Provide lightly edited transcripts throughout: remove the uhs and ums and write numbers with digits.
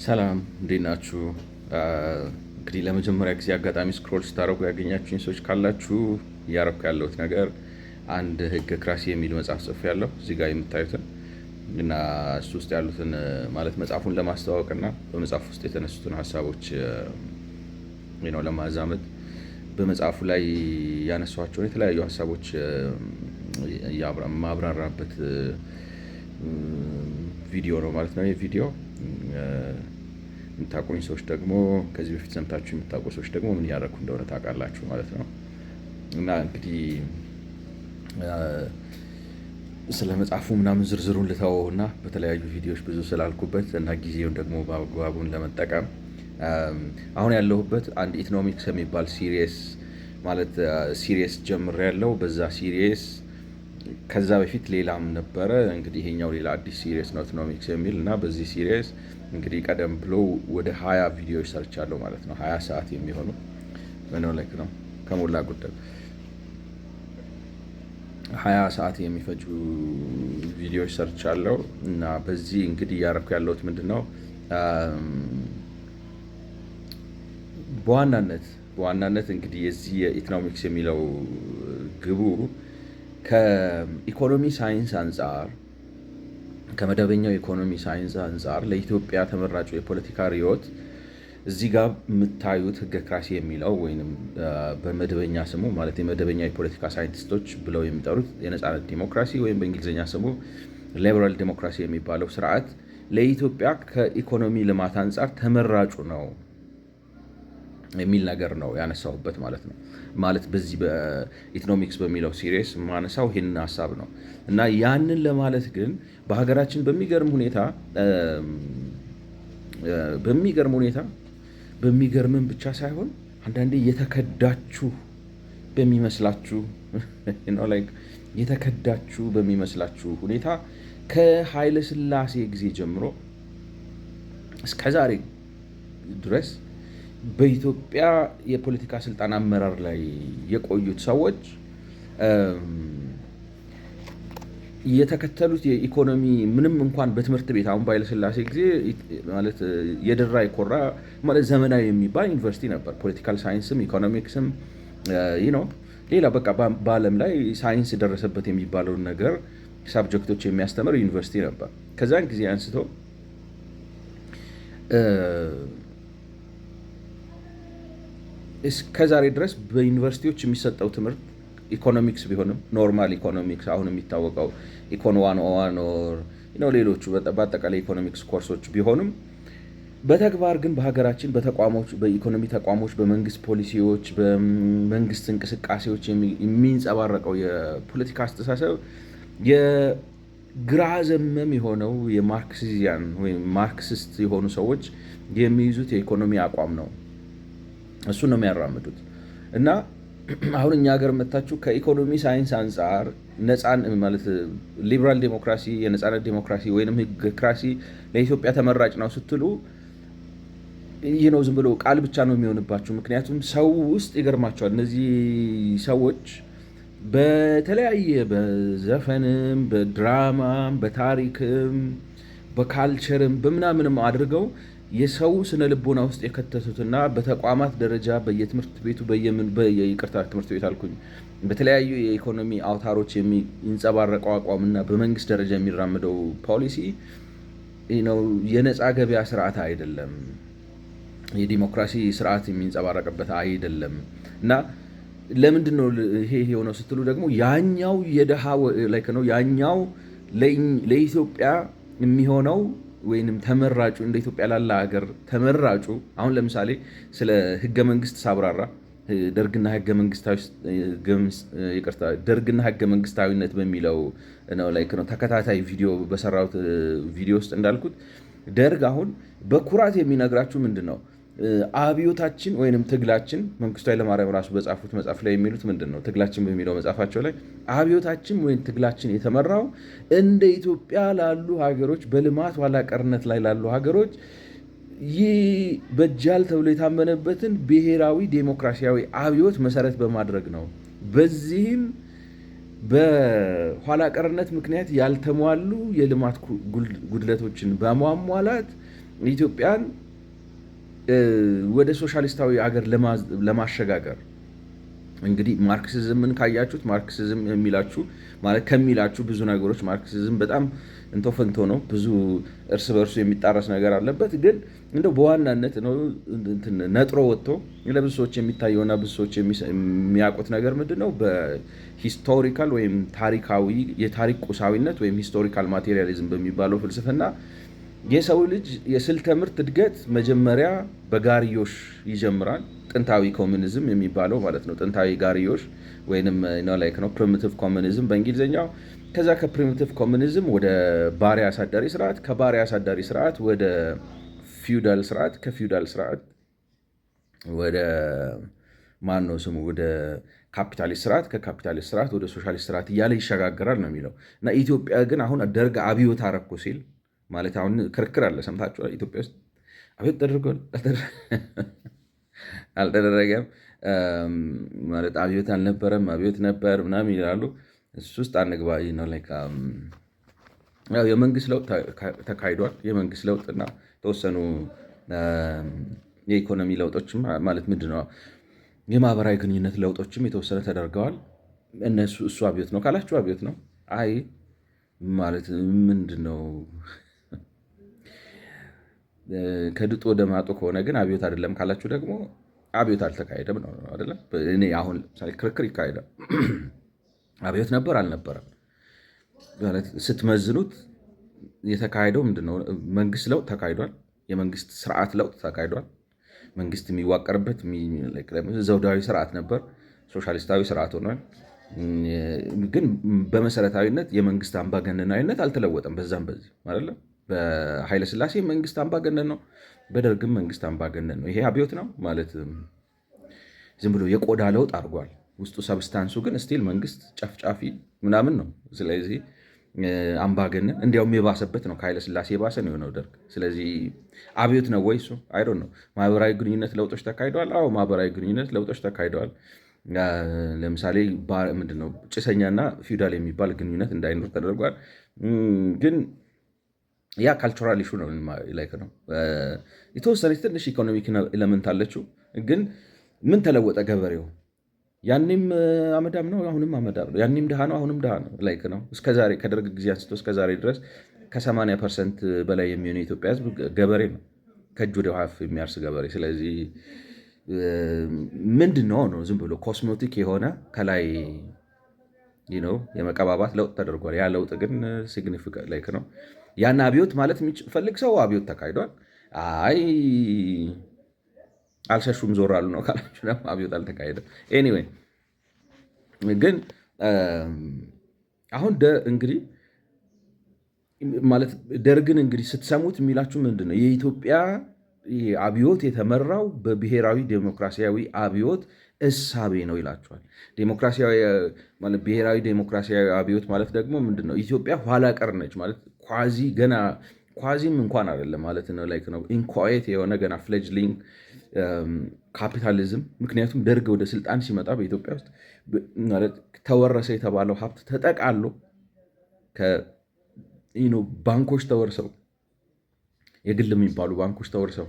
ሰላም እንዴት ናችሁ? እንግዲህ ለመጀመሪያ ጊዜ አጋጣሚ ስክሮል ስታደርጉ ያገኛችሁኝ ሰዎች ካላችሁ እያረኩ ያለሁት ነገር አንድ ህገ ክራሲ የሚል መጽሐፍ ጽፌያለሁ እዚህ ጋር የምታዩትን እና እሱ ውስጥ ያሉትን ማለት መጽሐፉን ለማስተዋወቅና በመጽሐፍ ውስጥ የተነሱትን ሀሳቦች ለማዛመድ በመጽሐፉ ላይ ያነሷቸውን የተለያዩ ሀሳቦች ማብራራበት ቪዲዮ ነው ማለት ነው። ይህ ቪዲዮ የምታውቁኝ ሰዎች ደግሞ ከዚህ በፊት ሰምታችሁ የምታውቁ ሰዎች ደግሞ ምን እያደረኩ እንደሆነ ታውቃላችሁ ማለት ነው። እና እንግዲህ ስለ መጽሐፉ ምናምን ዝርዝሩን ልተወው እና በተለያዩ ቪዲዮዎች ብዙ ስላልኩበት እና ጊዜውን ደግሞ በአግባቡን ለመጠቀም አሁን ያለሁበት አንድ ኢኮኖሚክስ የሚባል ሲሪየስ ጀምሬያለሁ። በዛ ሲሪየስ ከዛ በፊት ሌላም ነበረ። እንግዲህ ይሄኛው ሌላ አዲስ ሲሪየስ ነው ኢኮኖሚክስ የሚል እና በዚህ ሲሪየስ እንግዲህ ቀደም ብሎ ወደ 20 ቪዲዮዎች ሰርቻለሁ ማለት ነው። 20 ሰዓት የሚሆኑ ነው ከሞላ ጎደል 20 ሰዓት የሚፈጁ ቪዲዮዎች ሰርቻለሁ እና በዚህ እንግዲህ እያደረኩ ያለሁት ምንድነው በዋናነት እንግዲህ የዚህ የኢኮኖሚክስ የሚለው ግቡ ከኢኮኖሚ ሳይንስ አንጻር ከመደበኛው ኢኮኖሚ ሳይንስ አንጻር ለኢትዮጵያ ተመራጩ የፖለቲካ ርዕዮት እዚህ ጋር የምታዩት ህገ ክራሲ የሚለው ወይም በመደበኛ ስሙ ማለት የመደበኛ የፖለቲካ ሳይንቲስቶች ብለው የሚጠሩት የነጻነት ዲሞክራሲ ወይም በእንግሊዝኛ ስሙ ሊበራል ዲሞክራሲ የሚባለው ስርዓት ለኢትዮጵያ ከኢኮኖሚ ልማት አንጻር ተመራጩ ነው የሚል ነገር ነው ያነሳሁበት ማለት ነው። ማለት በዚህ በኢኮኖሚክስ በሚለው ሲሪየስ ማነሳው ይህንን ሀሳብ ነው እና ያንን ለማለት ግን በሀገራችን በሚገርምም ብቻ ሳይሆን አንዳንዴ የተከዳችሁ በሚመስላችሁ ሁኔታ ከኃይለ ሥላሴ ጊዜ ጀምሮ እስከዛሬ ድረስ በኢትዮጵያ የፖለቲካ ስልጣን አመራር ላይ የቆዩት ሰዎች የተከተሉት የኢኮኖሚ ምንም እንኳን በትምህርት ቤት አሁን በኃይለ ሥላሴ ጊዜ ማለት የደራ የኮራ ማለት ዘመናዊ የሚባል ዩኒቨርሲቲ ነበር። ፖለቲካል ሳይንስም ኢኮኖሚክስም ሌላ በቃ በዓለም ላይ ሳይንስ ደረሰበት የሚባለውን ነገር ሳብጀክቶች የሚያስተምር ዩኒቨርሲቲ ነበር። ከዛን ጊዜ አንስቶ እስከዛሬ ድረስ በዩኒቨርሲቲዎች የሚሰጠው ትምህርት ኢኮኖሚክስ ቢሆንም ኖርማል ኢኮኖሚክስ አሁን የሚታወቀው ኢኮን 101 ኦር ሌሎቹ በአጠቃላይ ኢኮኖሚክስ ኮርሶች ቢሆንም በተግባር ግን በሀገራችን በኢኮኖሚ ተቋሞች፣ በመንግስት ፖሊሲዎች፣ በመንግስት እንቅስቃሴዎች የሚንጸባረቀው የፖለቲካ አስተሳሰብ የግራ ዘመም የሆነው የማርክሲያን ወይም ማርክሲስት የሆኑ ሰዎች የሚይዙት የኢኮኖሚ አቋም ነው። እሱ ነው የሚያራምዱት እና አሁን እኛ ሀገር መታችሁ ከኢኮኖሚ ሳይንስ አንጻር ማለት ሊበራል ዲሞክራሲ የነጻነት ዲሞክራሲ ወይንም ህገ ክራሲ ለኢትዮጵያ ተመራጭ ነው ስትሉ ዝም ብሎ ቃል ብቻ ነው የሚሆንባችሁ። ምክንያቱም ሰው ውስጥ ይገርማቸዋል። እነዚህ ሰዎች በተለያየ በዘፈንም በድራማም በታሪክም በካልቸርም በምናምንም አድርገው የሰው ስነ ልቦና ውስጥ የከተቱትና በተቋማት ደረጃ በየትምህርት ቤቱ ትምህርት ቤት አልኩኝ በተለያዩ የኢኮኖሚ አውታሮች የሚንጸባረቀው አቋምና በመንግስት ደረጃ የሚራምደው ፖሊሲ የነፃ ገበያ ስርዓት አይደለም፣ የዲሞክራሲ ስርዓት የሚንጸባረቅበት አይደለም። እና ለምንድን ነው ይሄ የሆነው ስትሉ ደግሞ ያኛው የደሃ ነው ያኛው ለኢትዮጵያ የሚሆነው ወይንም ተመራጩ እንደ ኢትዮጵያ ላለ ሀገር ተመራጩ አሁን ለምሳሌ ስለ ህገ መንግስት ሳብራራ ደርግና ህገ መንግስታዊነት በሚለው ነው ተከታታይ ቪዲዮ በሰራሁት ቪዲዮ ውስጥ እንዳልኩት ደርግ አሁን በኩራት የሚነግራችሁ ምንድን ነው አብዮታችን ወይንም ትግላችን መንግስቱ ኃይለማርያም ራሱ በጻፉት መጽሐፍ ላይ የሚሉት ምንድን ነው ትግላችን በሚለው መጽሐፋቸው ላይ አብዮታችን ወይም ትግላችን የተመራው እንደ ኢትዮጵያ ላሉ ሀገሮች በልማት ኋላ ቀርነት ላይ ላሉ ሀገሮች ይህ በጃል ተብሎ የታመነበትን ብሔራዊ ዴሞክራሲያዊ አብዮት መሰረት በማድረግ ነው። በዚህም በኋላ ቀርነት ምክንያት ያልተሟሉ የልማት ጉድለቶችን በማሟላት ኢትዮጵያን ወደ ሶሻሊስታዊ ሀገር ለማሸጋገር እንግዲህ ማርክሲዝምን ካያችሁት ማርክሲዝም ከሚላችሁ ብዙ ነገሮች ማርክሲዝም በጣም እንቶ ፈንቶ ነው። ብዙ እርስ በርሱ የሚጣረስ ነገር አለበት። ግን እንደው በዋናነት ነው ነጥሮ ወጥቶ ለብዙ ሰዎች የሚታየውና ብዙ ሰዎች የሚያውቁት ነገር ምንድን ነው? በሂስቶሪካል ወይም ታሪካዊ የታሪክ ቁሳዊነት ወይም ሂስቶሪካል ማቴሪያሊዝም በሚባለው ፍልስፍና የሰው ልጅ የስልተ ምርት እድገት መጀመሪያ በጋርዮሽ ይጀምራል። ጥንታዊ ኮሚኒዝም የሚባለው ማለት ነው። ጥንታዊ ጋርዮሽ ወይንም ነው ፕሪሚቲቭ ኮሚኒዝም በእንግሊዝኛው። ከዛ ከፕሪሚቲቭ ኮሚኒዝም ወደ ባሪያ አሳዳሪ ስርዓት፣ ከባሪያ አሳዳሪ ስርዓት ወደ ፊውዳል ስርዓት፣ ከፊውዳል ስርዓት ወደ ወደ ካፒታሊስት ስርዓት፣ ከካፒታሊስት ስርዓት ወደ ሶሻሊስት ስርዓት እያለ ይሸጋግራል ነው የሚለው እና ኢትዮጵያ ግን አሁን ደርግ አብዮት አረኩ ሲል ማለት አሁን ክርክር አለ። ሰምታችኋል? ኢትዮጵያ ውስጥ አብዮት ተደርጓል አልተደረገም ማለት አብዮት አልነበረም አብዮት ነበር ምናምን ይላሉ። እሱ ውስጥ አንግባ ነው። የመንግስት ለውጥ ተካሂዷል። የመንግስት ለውጥ እና ተወሰኑ የኢኮኖሚ ለውጦችም ማለት ምንድን ነው የማህበራዊ ግንኙነት ለውጦችም የተወሰነ ተደርገዋል። እሱ አብዮት ነው ካላችሁ አብዮት ነው። አይ ማለት ምንድን ነው ከድጡ ወደ ማጡ ከሆነ ግን አብዮት አይደለም ካላችሁ ደግሞ አብዮት አልተካሄደም ነው አይደለም። እኔ አሁን ክርክር ይካሄዳል። አብዮት ነበር አልነበረም ማለት ስትመዝኑት የተካሄደው ምንድነው? መንግስት ለውጥ ተካሂዷል። የመንግስት ስርዓት ለውጥ ተካሂዷል። መንግስት የሚዋቀርበት ዘውዳዊ ስርዓት ነበር፣ ሶሻሊስታዊ ስርዓት ሆኗል። ግን በመሰረታዊነት የመንግስት አምባገነናዊነት አልተለወጠም። በዛም በዚህ አይደለም። በኃይለ ሥላሴ መንግስት አምባገነን ነው፣ በደርግም መንግስት አምባገነን ነው። ይሄ አብዮት ነው ማለት ዝም ብሎ የቆዳ ለውጥ አድርጓል። ውስጡ ሰብስታንሱ ግን ስቲል መንግስት ጨፍጫፊ ምናምን ነው። ስለዚህ አምባገነን እንዲያውም የባሰበት ነው። ከኃይለ ሥላሴ የባሰ ነው የሆነው ደርግ። ስለዚህ አብዮት ነው ወይ እሱ? አይ ዶንት ኖ። ማህበራዊ ግንኙነት ለውጦች ተካሂደዋል። አዎ ማህበራዊ ግንኙነት ለውጦች ተካሂደዋል። ለምሳሌ ምንድነው ጭሰኛና ፊውዳል የሚባል ግንኙነት እንዳይኖር ተደርጓል። ግን ያ ካልቸራል ኢሹ ነው ነው የተወሰነች ትንሽ ኢኮኖሚክ ኤለመንት አለችው። ግን ምን ተለወጠ ገበሬው? ያኔም አመዳም ነው አሁንም አመዳም ነው። ያኔም ድሃ ነው አሁንም ድሃ ነው ነው። እስከዛሬ ከደርግ ጊዜ አንስቶ እስከዛሬ ድረስ ከ80% በላይ የሚሆነው የኢትዮጵያ ህዝብ ገበሬ ነው፣ ከእጅ ወደ አፍ የሚያርስ ገበሬ። ስለዚህ ምንድን ነው ዝም ብሎ ኮስሞቲክ የሆነ ከላይ የመቀባባት ለውጥ ተደርጓል። ያ ለውጥ ግን ሲግኒፊካንት ነው። ያን አብዮት ማለት የሚፈልግ ሰው አብዮት ተካሂዷል። አይ አልሸሹም ዞር አሉ ነው ካላችሁ ደግሞ አብዮት አልተካሄደም። ኤኒዌይ ግን አሁን እንግዲህ ማለት ደርግን እንግዲህ ስትሰሙት የሚላችሁ ምንድን ነው? የኢትዮጵያ አብዮት የተመራው በብሔራዊ ዴሞክራሲያዊ አብዮት እሳቤ ነው ይላቸዋል። ብሔራዊ ዴሞክራሲያዊ አብዮት ማለት ደግሞ ምንድን ነው? ኢትዮጵያ ኋላ ቀር ነች ማለት ኳዚም እንኳን አይደለም ማለት ነው። ነው ኢንኳየት የሆነ ገና ፍሌጅሊንግ ካፒታሊዝም። ምክንያቱም ደርግ ወደ ስልጣን ሲመጣ በኢትዮጵያ ውስጥ ተወረሰ የተባለው ሀብት ተጠቃሎ ባንኮች ተወርሰው፣ የግል የሚባሉ ባንኮች ተወርሰው፣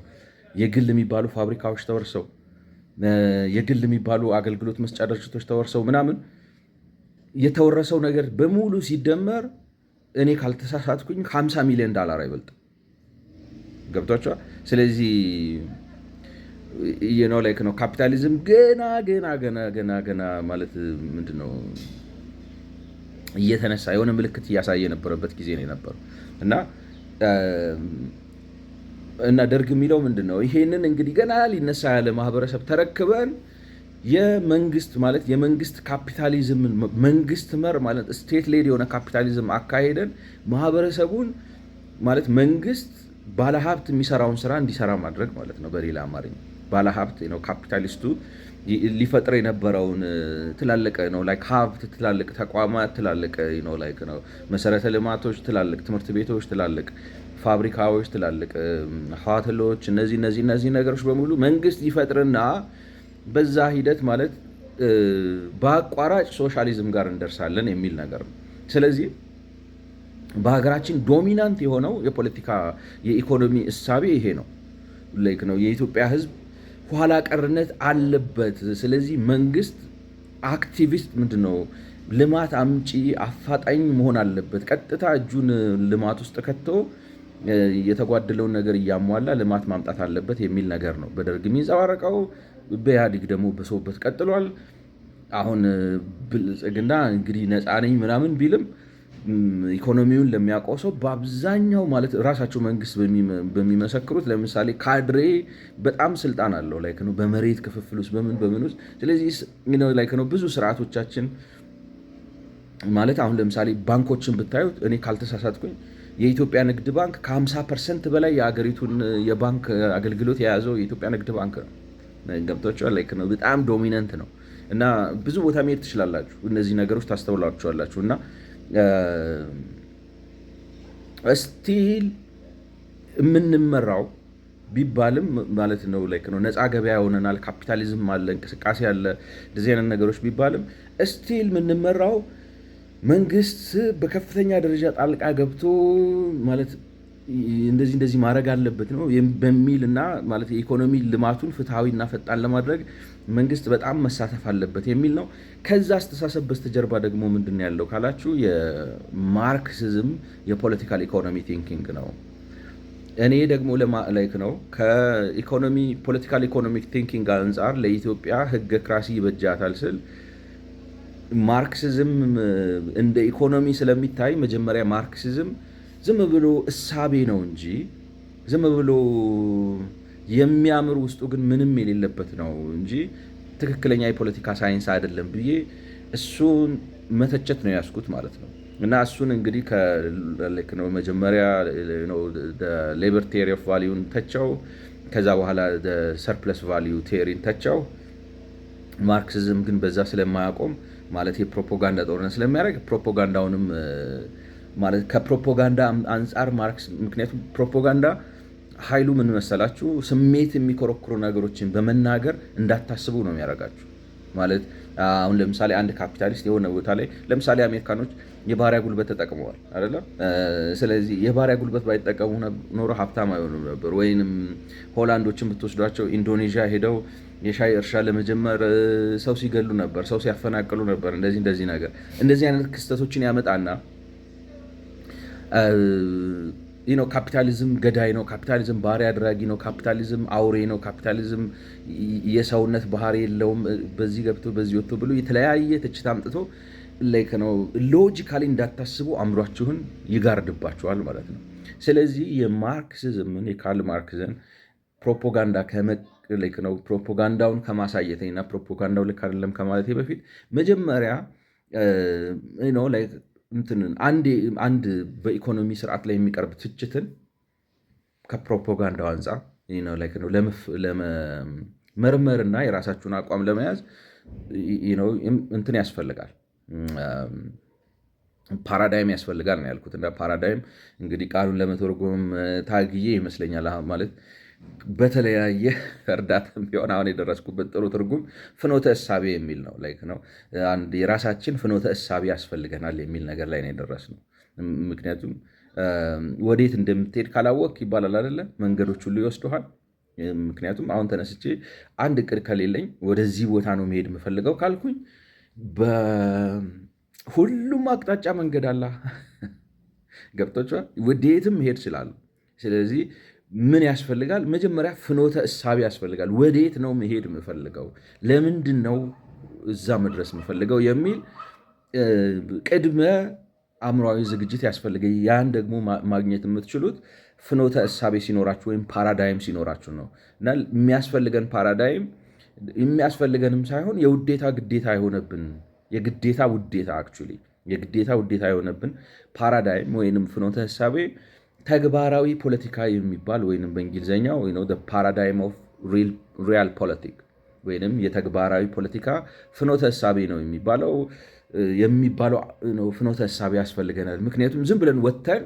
የግል የሚባሉ ፋብሪካዎች ተወርሰው፣ የግል የሚባሉ አገልግሎት መስጫ ድርጅቶች ተወርሰው ምናምን የተወረሰው ነገር በሙሉ ሲደመር እኔ ካልተሳሳትኩኝ $50 ሚሊዮን አይበልጥም። ገብቷቸዋል። ስለዚህ ነው ካፒታሊዝም ገና ማለት ምንድነው እየተነሳ የሆነ ምልክት እያሳየ የነበረበት ጊዜ ነው የነበረው እና ደርግ የሚለው ምንድን ነው? ይሄንን እንግዲህ ገና ሊነሳ ያለ ማህበረሰብ ተረክበን የመንግስት ካፒታሊዝምን መንግስት መር ማለት ስቴት ሌድ የሆነ ካፒታሊዝም አካሄደን ማህበረሰቡን ማለት መንግስት ባለሀብት የሚሰራውን ስራ እንዲሰራ ማድረግ ማለት ነው። በሌላ አማርኛ ባለሀብት ነው ካፒታሊስቱ ሊፈጥር የነበረውን ትላልቅ ነው ሀብት፣ ትላልቅ ተቋማት፣ ትላልቅ ነው መሰረተ ልማቶች፣ ትላልቅ ትምህርት ቤቶች፣ ትላልቅ ፋብሪካዎች፣ ትላልቅ ሆቴሎች፣ እነዚህ ነገሮች በሙሉ መንግስት ይፈጥርና በዛ ሂደት ማለት በአቋራጭ ሶሻሊዝም ጋር እንደርሳለን የሚል ነገር ነው። ስለዚህ በሀገራችን ዶሚናንት የሆነው የፖለቲካ የኢኮኖሚ እሳቤ ይሄ ነው። የኢትዮጵያ ሕዝብ ኋላ ቀርነት አለበት። ስለዚህ መንግስት አክቲቪስት ምንድነው ልማት አምጪ አፋጣኝ መሆን አለበት። ቀጥታ እጁን ልማት ውስጥ ከቶ የተጓደለውን ነገር እያሟላ ልማት ማምጣት አለበት የሚል ነገር ነው በደርግ የሚንጸባረቀው። በኢህአዴግ ደግሞ በሰውበት ቀጥሏል። አሁን ብልጽግና እንግዲህ ነፃ ነኝ ምናምን ቢልም ኢኮኖሚውን ለሚያውቀው ሰው በአብዛኛው ማለት ራሳቸው መንግስት በሚመሰክሩት ለምሳሌ ካድሬ በጣም ስልጣን አለው ላይክ ነው በመሬት ክፍፍል ውስጥ በምን ውስጥ። ስለዚህ ላይክ ነው ብዙ ስርዓቶቻችን ማለት አሁን ለምሳሌ ባንኮችን ብታዩት እኔ ካልተሳሳትኩኝ የኢትዮጵያ ንግድ ባንክ ከ50% በላይ የአገሪቱን የባንክ አገልግሎት የያዘው የኢትዮጵያ ንግድ ባንክ ነው። ገብቷችኋል? ላይክ ነው በጣም ዶሚነንት ነው እና ብዙ ቦታ መሄድ ትችላላችሁ፣ እነዚህ ነገሮች ታስተውላችኋላችሁ። እና ስቲል የምንመራው ቢባልም ማለት ነው ላይክ ነው ነፃ ገበያ ሆነናል፣ ካፒታሊዝም አለ፣ እንቅስቃሴ አለ፣ እንደዚህ አይነት ነገሮች ቢባልም ስቲል የምንመራው መንግስት በከፍተኛ ደረጃ ጣልቃ ገብቶ ማለት እንደዚህ ማድረግ አለበት ነው በሚል እና ማለት የኢኮኖሚ ልማቱን ፍትሐዊና ፈጣን ለማድረግ መንግስት በጣም መሳተፍ አለበት የሚል ነው። ከዛ አስተሳሰብ በስተጀርባ ደግሞ ምንድን ያለው ካላችሁ የማርክሲዝም የፖለቲካል ኢኮኖሚ ቲንኪንግ ነው። እኔ ደግሞ ላይክ ነው ከኢኮኖሚ ፖለቲካል ኢኮኖሚክ ቲንኪንግ አንጻር ለኢትዮጵያ ህገክራሲ ይበጃታል ስል ማርክሲዝም እንደ ኢኮኖሚ ስለሚታይ መጀመሪያ ማርክሲዝም ዝም ብሎ እሳቤ ነው እንጂ ዝም ብሎ የሚያምር ውስጡ ግን ምንም የሌለበት ነው እንጂ ትክክለኛ የፖለቲካ ሳይንስ አይደለም ብዬ እሱን መተቸት ነው ያስኩት ማለት ነው። እና እሱን እንግዲህ ነው መጀመሪያ ሌበር ቴሪ ኦፍ ቫሊዩን ተቸው፣ ከዛ በኋላ ሰርፕለስ ቫሊዩ ቴሪን ተቸው። ማርክሲዝም ግን በዛ ስለማያቆም ማለት የፕሮፓጋንዳ ጦርነት ስለሚያደርግ ፕሮፓጋንዳውንም ማለት ከፕሮፓጋንዳ አንጻር ማርክስ ምክንያቱም ፕሮፓጋንዳ ኃይሉ ምን መሰላችሁ? ስሜት የሚኮረኩሩ ነገሮችን በመናገር እንዳታስቡ ነው የሚያደርጋችሁ። ማለት አሁን ለምሳሌ አንድ ካፒታሊስት የሆነ ቦታ ላይ ለምሳሌ አሜሪካኖች የባሪያ ጉልበት ተጠቅመዋል አይደለም። ስለዚህ የባሪያ ጉልበት ባይጠቀሙ ኖሮ ሀብታም አይሆኑም ነበር። ወይንም ሆላንዶችን ብትወስዷቸው ኢንዶኔዥያ ሄደው የሻይ እርሻ ለመጀመር ሰው ሲገሉ ነበር፣ ሰው ሲያፈናቅሉ ነበር። እንደዚህ ነገር እንደዚህ አይነት ክስተቶችን ያመጣና ካፒታሊዝም ገዳይ ነው፣ ካፒታሊዝም ባሪያ አድራጊ ነው፣ ካፒታሊዝም አውሬ ነው፣ ካፒታሊዝም የሰውነት ባህሪ የለውም፣ በዚህ ገብቶ በዚህ ወጥቶ ብሎ የተለያየ ትችት አምጥቶ ላይክ ነው ሎጂካሊ እንዳታስቡ አእምሯችሁን ይጋርድባችኋል ማለት ነው። ስለዚህ የማርክሲዝምን የካርል ማርክስን ፕሮፓጋንዳ ነው ፕሮፓጋንዳውን ከማሳየተኝና ፕሮፓጋንዳው ልክ አይደለም ከማለቴ በፊት መጀመሪያ አንድ በኢኮኖሚ ስርዓት ላይ የሚቀርብ ትችትን ከፕሮፓጋንዳው አንጻር ለመመርመርና የራሳችሁን አቋም ለመያዝ እንትን ያስፈልጋል፣ ፓራዳይም ያስፈልጋል ነው ያልኩት። እንደ ፓራዳይም እንግዲህ ቃሉን ለመተርጎም ታግዬ ይመስለኛል ማለት በተለያየ እርዳታ ቢሆን አሁን የደረስኩበት ጥሩ ትርጉም ፍኖተ እሳቤ የሚል ነው። አንድ የራሳችን ፍኖተ እሳቤ ያስፈልገናል የሚል ነገር ላይ ነው የደረስነው። ምክንያቱም ወዴት እንደምትሄድ ካላወቅ ይባላል አይደለ? መንገዶች ሁሉ ይወስዱሃል። ምክንያቱም አሁን ተነስቼ አንድ እቅድ ከሌለኝ ወደዚህ ቦታ ነው መሄድ የምፈልገው ካልኩኝ በሁሉም አቅጣጫ መንገድ አለ። ገብቶችኋል? ወዴትም መሄድ ይችላሉ። ስለዚህ ምን ያስፈልጋል? መጀመሪያ ፍኖተ እሳቤ ያስፈልጋል። ወዴት ነው መሄድ የምፈልገው? ለምንድን ነው እዛ መድረስ የምፈልገው? የሚል ቅድመ አእምሯዊ ዝግጅት ያስፈልገ። ያን ደግሞ ማግኘት የምትችሉት ፍኖተ እሳቤ ሲኖራችሁ ወይም ፓራዳይም ሲኖራችሁ ነው። እና የሚያስፈልገን ፓራዳይም የሚያስፈልገንም ሳይሆን የውዴታ ግዴታ የሆነብን የግዴታ ውዴታ አክቹዋሊ የግዴታ ውዴታ የሆነብን ፓራዳይም ወይንም ፍኖተ እሳቤ ተግባራዊ ፖለቲካ የሚባል ወይንም በእንግሊዝኛው ፓራዳይም ኦፍ ሪያል ፖለቲክ ወይንም የተግባራዊ ፖለቲካ ፍኖተ እሳቤ ነው የሚባለው ፍኖተ እሳቤ ያስፈልገናል። ምክንያቱም ዝም ብለን ወጥተን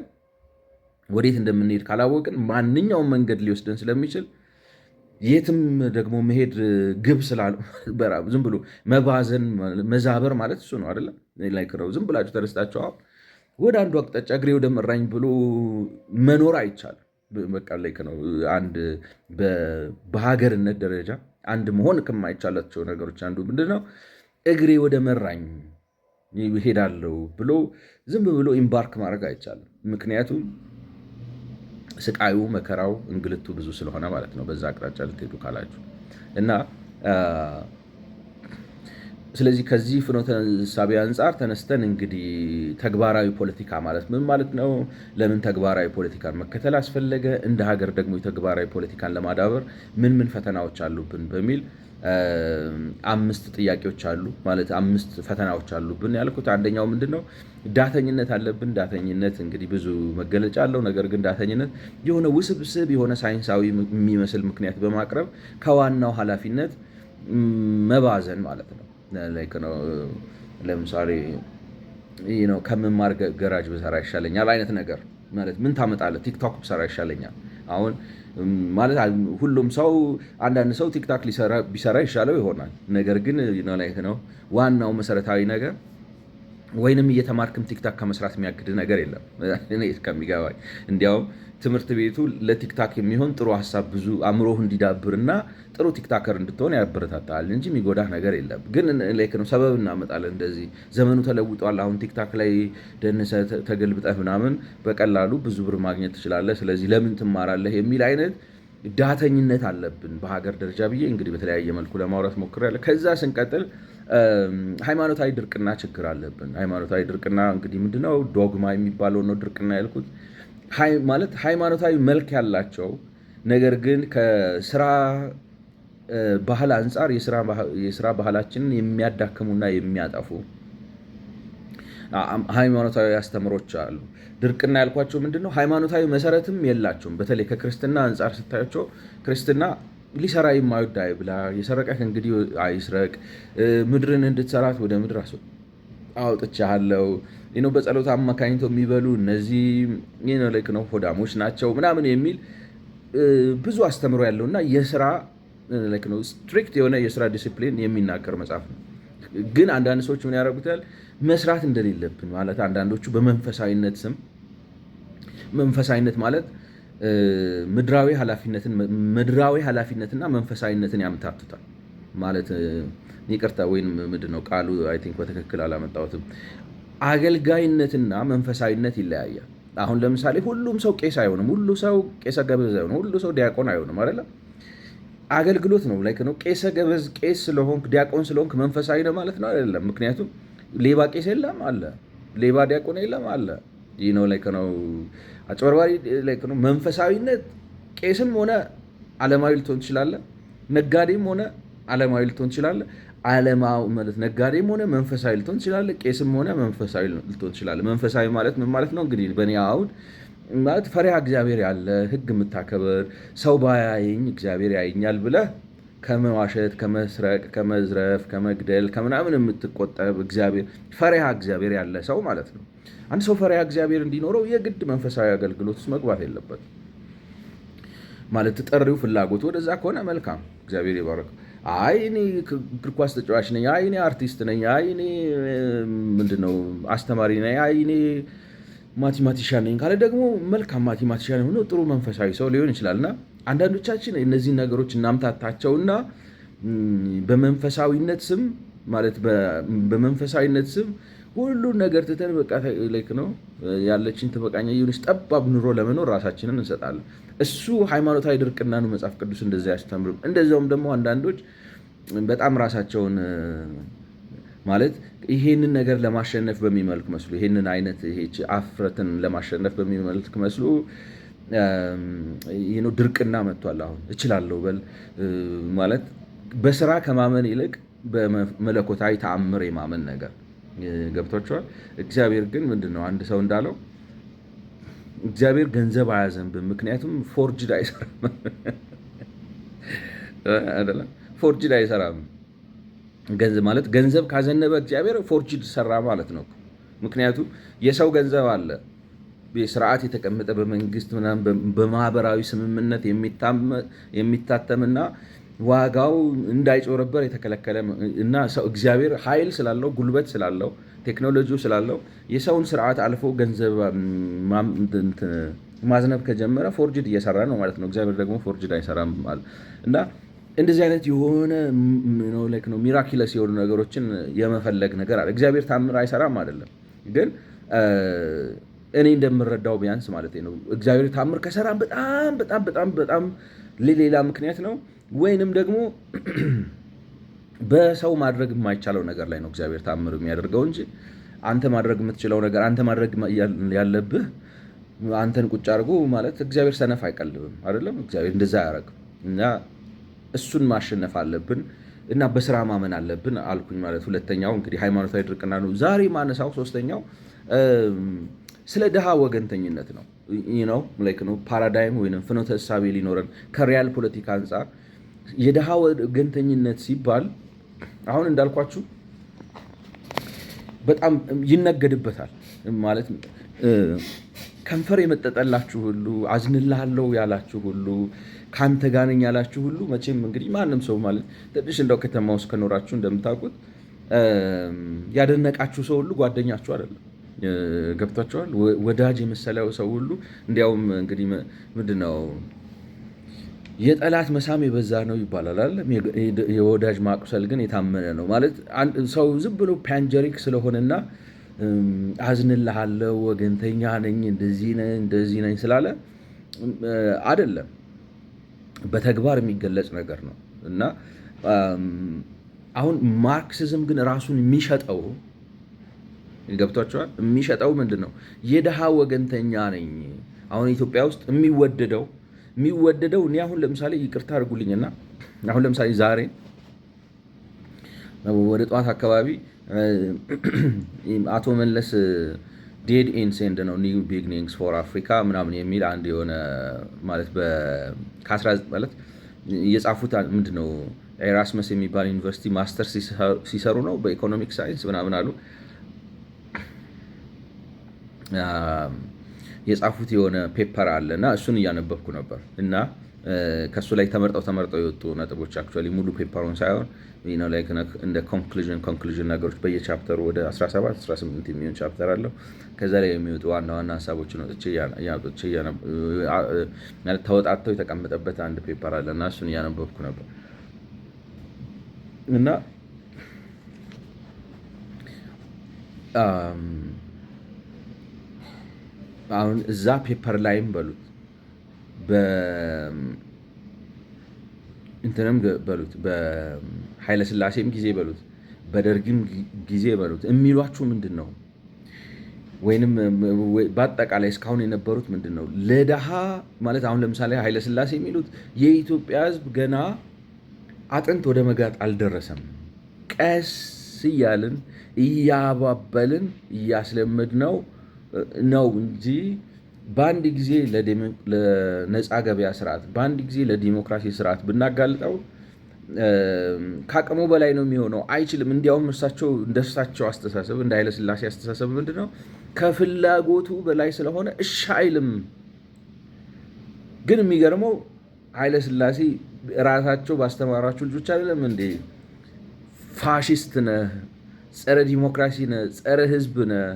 ወዴት እንደምንሄድ ካላወቅን ማንኛውም መንገድ ሊወስደን ስለሚችል የትም ደግሞ መሄድ ግብ ስላሉ ዝም ብሎ መባዘን መዛበር ማለት እሱ ነው አይደለም። ዝም ብላችሁ ተነስታችሁ ወደ አንዱ አቅጣጫ እግሬ ወደ መራኝ ብሎ መኖር አይቻልም። በቃ ላይ ነው አንድ በሀገርነት ደረጃ አንድ መሆን ከማይቻላቸው ነገሮች አንዱ ምንድነው? እግሬ ወደ መራኝ ይሄዳለው ብሎ ዝም ብሎ ኢምባርክ ማድረግ አይቻልም። ምክንያቱም ስቃዩ፣ መከራው፣ እንግልቱ ብዙ ስለሆነ ማለት ነው። በዛ አቅጣጫ ልትሄዱ ካላችሁ እና ስለዚህ ከዚህ ፍኖተ እሳቤ አንጻር ተነስተን እንግዲህ ተግባራዊ ፖለቲካ ማለት ምን ማለት ነው? ለምን ተግባራዊ ፖለቲካን መከተል አስፈለገ? እንደ ሀገር ደግሞ የተግባራዊ ፖለቲካን ለማዳበር ምን ምን ፈተናዎች አሉብን በሚል 5 ጥያቄዎች አሉ ማለት 5 ፈተናዎች አሉብን ያልኩት። አንደኛው ምንድነው? ዳተኝነት አለብን። ዳተኝነት እንግዲህ ብዙ መገለጫ አለው። ነገር ግን ዳተኝነት የሆነ ውስብስብ የሆነ ሳይንሳዊ የሚመስል ምክንያት በማቅረብ ከዋናው ኃላፊነት መባዘን ማለት ነው። ለምሳሌ ከምማር ገራጅ ብሰራ ይሻለኛል አይነት ነገር ማለት ምን ታመጣለህ? ቲክቶክ ብሰራ ይሻለኛል። አሁን ማለት ሁሉም ሰው አንዳንድ ሰው ቲክቶክ ቢሰራ ይሻለው ይሆናል። ነገር ግን ዋናው መሰረታዊ ነገር ወይንም እየተማርክም ቲክታክ ከመስራት የሚያግድ ነገር የለም እኔ እስከሚገባኝ። እንዲያውም ትምህርት ቤቱ ለቲክታክ የሚሆን ጥሩ ሀሳብ ብዙ አእምሮህ እንዲዳብርና ጥሩ ቲክታከር እንድትሆን ያበረታታል እንጂ የሚጎዳህ ነገር የለም። ግን ሰበብ እናመጣለን። እንደዚህ ዘመኑ ተለውጧል። አሁን ቲክታክ ላይ ደንሰህ ተገልብጠህ ምናምን በቀላሉ ብዙ ብር ማግኘት ትችላለህ። ስለዚህ ለምን ትማራለህ የሚል አይነት ዳተኝነት አለብን በሀገር ደረጃ ብዬ እንግዲህ በተለያየ መልኩ ለማውራት ሞክሬያለሁ። ከዛ ስንቀጥል ሃይማኖታዊ ድርቅና ችግር አለብን። ሃይማኖታዊ ድርቅና እንግዲህ ምንድነው? ዶግማ የሚባለው ነው ድርቅና ያልኩት። ማለት ሃይማኖታዊ መልክ ያላቸው ነገር ግን ከስራ ባህል አንጻር የስራ ባህላችንን የሚያዳክሙና የሚያጠፉ ሃይማኖታዊ አስተምሮች አሉ። ድርቅና ያልኳቸው ምንድነው? ሃይማኖታዊ መሰረትም የላቸውም። በተለይ ከክርስትና አንጻር ስታያቸው ክርስትና ሊሰራ የማይወድ አይብላ፣ የሰረቀህ እንግዲህ አይስረቅ፣ ምድርን እንድትሰራት ወደ ምድር አውጥቻለሁ፣ በጸሎት አማካኝተው የሚበሉ እነዚህ ሆዳሞች ናቸው ምናምን የሚል ብዙ አስተምሮ ያለውና የስራ ስትሪክት የሆነ የስራ ዲሲፕሊን የሚናገር መጽሐፍ ነው። ግን አንዳንድ ሰዎች ምን ያደርጉታል? መስራት እንደሌለብን ማለት አንዳንዶቹ በመንፈሳዊነት ስም መንፈሳዊነት ማለት ምድራዊ ኃላፊነትና መንፈሳዊነትን ያምታቱታል ማለት ይቅርታ፣ ወይም ምንድን ነው ቃሉ አይ ቲንክ በትክክል አላመጣሁትም። አገልጋይነትና መንፈሳዊነት ይለያያል። አሁን ለምሳሌ ሁሉም ሰው ቄስ አይሆንም፣ ሁሉ ሰው ቄሰ ገበዝ አይሆንም፣ ሁሉ ሰው ዲያቆን አይሆንም አይደለም። አገልግሎት ነው ነው ቄሰ ገበዝ ቄስ ስለሆንክ ዲያቆን ስለሆንክ መንፈሳዊ ነው ማለት ነው አይደለም። ምክንያቱም ሌባ ቄስ የለም አለ፣ ሌባ ዲያቆን የለም አለ። ይህ ነው ነው አጭበርባሪ ነው። መንፈሳዊነት ቄስም ሆነ ዓለማዊ ልትሆን ትችላለህ፣ ነጋዴም ሆነ ዓለማዊ ልትሆን ትችላለህ። ዓለማዊ ማለት ነጋዴም ሆነ መንፈሳዊ ልትሆን ትችላለህ። ቄስም ሆነ መንፈሳዊ ልትሆን ትችላለህ። መንፈሳዊ ማለት ምን ማለት ነው? እንግዲህ በእኔ አሁን ማለት ፈሪሃ እግዚአብሔር ያለ ሕግ የምታከብር ሰው ባያየኝ እግዚአብሔር ያየኛል ብለህ ከመዋሸት፣ ከመስረቅ፣ ከመዝረፍ፣ ከመግደል ከምናምን የምትቆጠብ ፈሪሃ እግዚአብሔር ያለ ሰው ማለት ነው። አንድ ሰው ፈሪሃ እግዚአብሔር እንዲኖረው የግድ መንፈሳዊ አገልግሎት ውስጥ መግባት የለበት ማለት ጥሪው ፍላጎት ወደዛ ከሆነ መልካም፣ እግዚአብሔር ይባረክ። አይ እኔ እግር ኳስ ተጫዋች ነኝ፣ አይ እኔ አርቲስት ነኝ፣ አይ እኔ ምንድነው አስተማሪ ነኝ፣ አይ እኔ ማቴማቲሻን ነኝ ካለ ደግሞ መልካም ማቴማቲሻን ሆኖ ጥሩ መንፈሳዊ ሰው ሊሆን ይችላልና አንዳንዶቻችን እነዚህን ነገሮች እናምታታቸውና በመንፈሳዊነት ስም ማለት በመንፈሳዊነት ስም ሁሉን ነገር ትተን በቃ ነው ያለችን ትበቃኛ የሆነች ጠባብ ኑሮ ለመኖር ራሳችንን እንሰጣለን። እሱ ሃይማኖታዊ ድርቅና ነው። መጽሐፍ ቅዱስ እንደዛ ያስተምርም። እንደዛውም ደግሞ አንዳንዶች በጣም ራሳቸውን ማለት ይሄንን ነገር ለማሸነፍ በሚመልክ መስሉ ይሄንን አይነት አፍረትን ለማሸነፍ በሚመልክ መስሉ ድርቅና መጥቷል። አሁን እችላለሁ በል ማለት በስራ ከማመን ይልቅ በመለኮታዊ ተአምር የማመን ነገር ገብቷቸዋል። እግዚአብሔር ግን ምንድነው አንድ ሰው እንዳለው እግዚአብሔር ገንዘብ አያዘንብም፣ ምክንያቱም ፎርጅድ አይሰራም አይደለም። ፎርጅድ አይሰራም። ገንዘብ ካዘነበ እግዚአብሔር ፎርጅድ ሰራ ማለት ነው። ምክንያቱም የሰው ገንዘብ አለ ስርዓት የተቀመጠ በመንግስት በማህበራዊ ስምምነት የሚታተምና ዋጋው እንዳይጮረበር የተከለከለ እና ሰው እግዚአብሔር ኃይል ስላለው ጉልበት ስላለው ቴክኖሎጂው ስላለው የሰውን ስርዓት አልፎ ገንዘብ ማዝነብ ከጀመረ ፎርጅድ እየሰራ ነው ማለት ነው። እግዚአብሔር ደግሞ ፎርጅድ አይሰራም ማለት እና እንደዚህ አይነት የሆነ ሚራኪለስ የሆኑ ነገሮችን የመፈለግ ነገር አለ። እግዚአብሔር ታምር አይሰራም አይደለም፣ ግን እኔ እንደምረዳው ቢያንስ ማለት ነው እግዚአብሔር ታምር ከሰራ በጣም በጣም በጣም በጣም ሌላ ምክንያት ነው፣ ወይንም ደግሞ በሰው ማድረግ የማይቻለው ነገር ላይ ነው እግዚአብሔር ታምር የሚያደርገው እንጂ አንተ ማድረግ የምትችለው ነገር አንተ ማድረግ ያለብህ አንተን ቁጭ አድርጎ ማለት እግዚአብሔር ሰነፍ አይቀልብም አይደለም። እግዚአብሔር እንደዛ አያደርግም እና እሱን ማሸነፍ አለብን እና በስራ ማመን አለብን አልኩኝ ማለት። ሁለተኛው እንግዲህ ሃይማኖታዊ ድርቅና ነው። ዛሬ ማነሳው ሶስተኛው ስለ ድሃ ወገንተኝነት ነው። ነው ፓራዳይም ወይም ፍኖተ እሳቤ ሊኖረን ከሪያል ፖለቲካ አንጻር የድሃ ወገንተኝነት ሲባል አሁን እንዳልኳችሁ በጣም ይነገድበታል ማለት ከንፈር የመጠጠላችሁ ሁሉ አዝንልሃለሁ ያላችሁ ሁሉ ካንተ ጋር ነኝ ያላችሁ ሁሉ መቼም እንግዲህ ማንም ሰው ማለት ትንሽ እንደው ከተማ ውስጥ ከኖራችሁ እንደምታውቁት ያደነቃችሁ ሰው ሁሉ ጓደኛችሁ አይደለም። ገብቷችኋል? ወዳጅ የመሰለው ሰው ሁሉ እንዲያውም እንግዲህ ምንድነው የጠላት መሳም የበዛ ነው ይባላል አይደል? የወዳጅ ማቁሰል ግን የታመነ ነው ማለት ሰው ዝም ብሎ ፓንጀሪክ ስለሆነና አዝንልሃለሁ ወገንተኛ ነኝ እንደዚህ ነኝ ስላለ አይደለም፣ በተግባር የሚገለጽ ነገር ነው እና አሁን ማርክሲዝም ግን ራሱን የሚሸጠው ገብቷቸዋል። የሚሸጠው ምንድን ነው? የድሃ ወገንተኛ ነኝ። አሁን ኢትዮጵያ ውስጥ የሚወደደው እኔ አሁን ለምሳሌ ይቅርታ አድርጉልኝና አሁን ለምሳሌ ዛሬ ወደ ጠዋት አካባቢ አቶ መለስ ዴድ ኤንድስ ኤንድ ነው ኒው ቢግኒንግስ ፎር አፍሪካ ምናምን የሚል አንድ የሆነ ማለት ማለት የጻፉት ምንድን ነው ኤራስመስ የሚባል ዩኒቨርሲቲ ማስተር ሲሰሩ ነው በኢኮኖሚክ ሳይንስ ምናምን አሉ የጻፉት የሆነ ፔፐር አለ እና እሱን እያነበብኩ ነበር እና ከሱ ላይ ተመርጠው የወጡ ነጥቦች አክቹዋሊ ሙሉ ፔፐሩን ሳይሆን እንደ ኮንክሉዥን ነገሮች በየቻፕተሩ ወደ 17 18 የሚሆን ቻፕተር አለው። ከዛ ላይ የሚወጡ ዋና ዋና ሀሳቦችን ተወጣተው የተቀመጠበት አንድ ፔፐር አለ እና እሱን እያነበብኩ ነበር እና አሁን እዛ ፔፐር ላይም በሉት እንትንም በሉት በኃይለ ሥላሴም ጊዜ በሉት በደርግም ጊዜ በሉት የሚሏችሁ ምንድን ነው? ወይንም በአጠቃላይ እስካሁን የነበሩት ምንድን ነው? ለድሃ ማለት አሁን ለምሳሌ ኃይለ ሥላሴ የሚሉት የኢትዮጵያ ሕዝብ ገና አጥንት ወደ መጋጥ አልደረሰም፣ ቀስ እያልን እያባበልን እያስለመድ ነው እንጂ በአንድ ጊዜ ለነፃ ገበያ ስርዓት በአንድ ጊዜ ለዲሞክራሲ ስርዓት ብናጋልጠው ከአቅሙ በላይ ነው የሚሆነው፣ አይችልም። እንዲያውም እንደሳቸው አስተሳሰብ እንደ ኃይለ ሥላሴ አስተሳሰብ ምንድነው ከፍላጎቱ በላይ ስለሆነ እሺ አይልም። ግን የሚገርመው ኃይለ ሥላሴ ራሳቸው ባስተማራቸው ልጆች አይደለም እንዴ ፋሽስት ነህ፣ ጸረ ዲሞክራሲ ነህ፣ ጸረ ህዝብ ነህ፣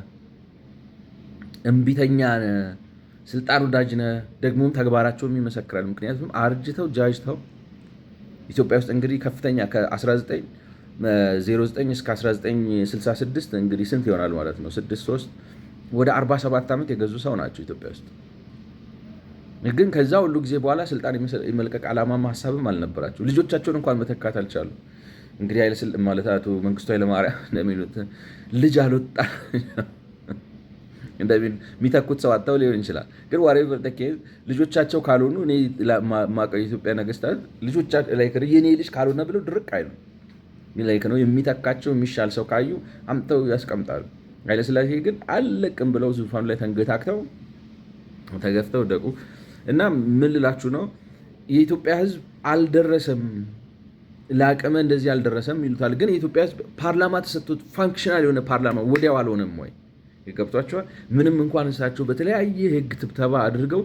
እምቢተኛ ነህ፣ ስልጣን ወዳጅ ነህ። ደግሞም ተግባራቸውም ይመሰክራል። ምክንያቱም አርጅተው ጃጅተው ኢትዮጵያ ውስጥ እንግዲህ ከፍተኛ ከ1909 እስከ 1966 እንግዲህ ስንት ይሆናል ማለት ነው 63 ወደ 47 ዓመት የገዙ ሰው ናቸው ኢትዮጵያ ውስጥ። ግን ከዛ ሁሉ ጊዜ በኋላ ስልጣን የመልቀቅ ዓላማም ሀሳብም አልነበራቸው። ልጆቻቸውን እንኳን መተካት አልቻሉ። እንግዲህ ማለት አቶ መንግስቱ ኃይለማርያም እንደሚሉት ልጅ አልወጣ የሚተኩት ሰው አጥተው ሊሆን ይችላል። ግን ዋሬቨር ተኬዝ ልጆቻቸው ካልሆኑ እኔ ማቀው የኢትዮጵያ ነገስታት የኔ ልጅ ካልሆነ ብለው ድርቅ አይሉ ነው የሚተካቸው። የሚሻል ሰው ካዩ አምጥተው ያስቀምጣሉ። ኃይለሥላሴ ግን አለቅም ብለው ዙፋኑ ላይ ተንገታክተው ተገፍተው ደቁ እና ምን ልላችሁ ነው የኢትዮጵያ ህዝብ አልደረሰም፣ ለአቅመ እንደዚህ አልደረሰም ይሉታል። ግን የኢትዮጵያ ህዝብ ፓርላማ ተሰጥቶት ፋንክሽናል የሆነ ፓርላማ ወዲያው አልሆነም ወይ? ይገብቷቸዋል። ምንም እንኳን እሳቸው በተለያየ ህግ ትብተባ አድርገው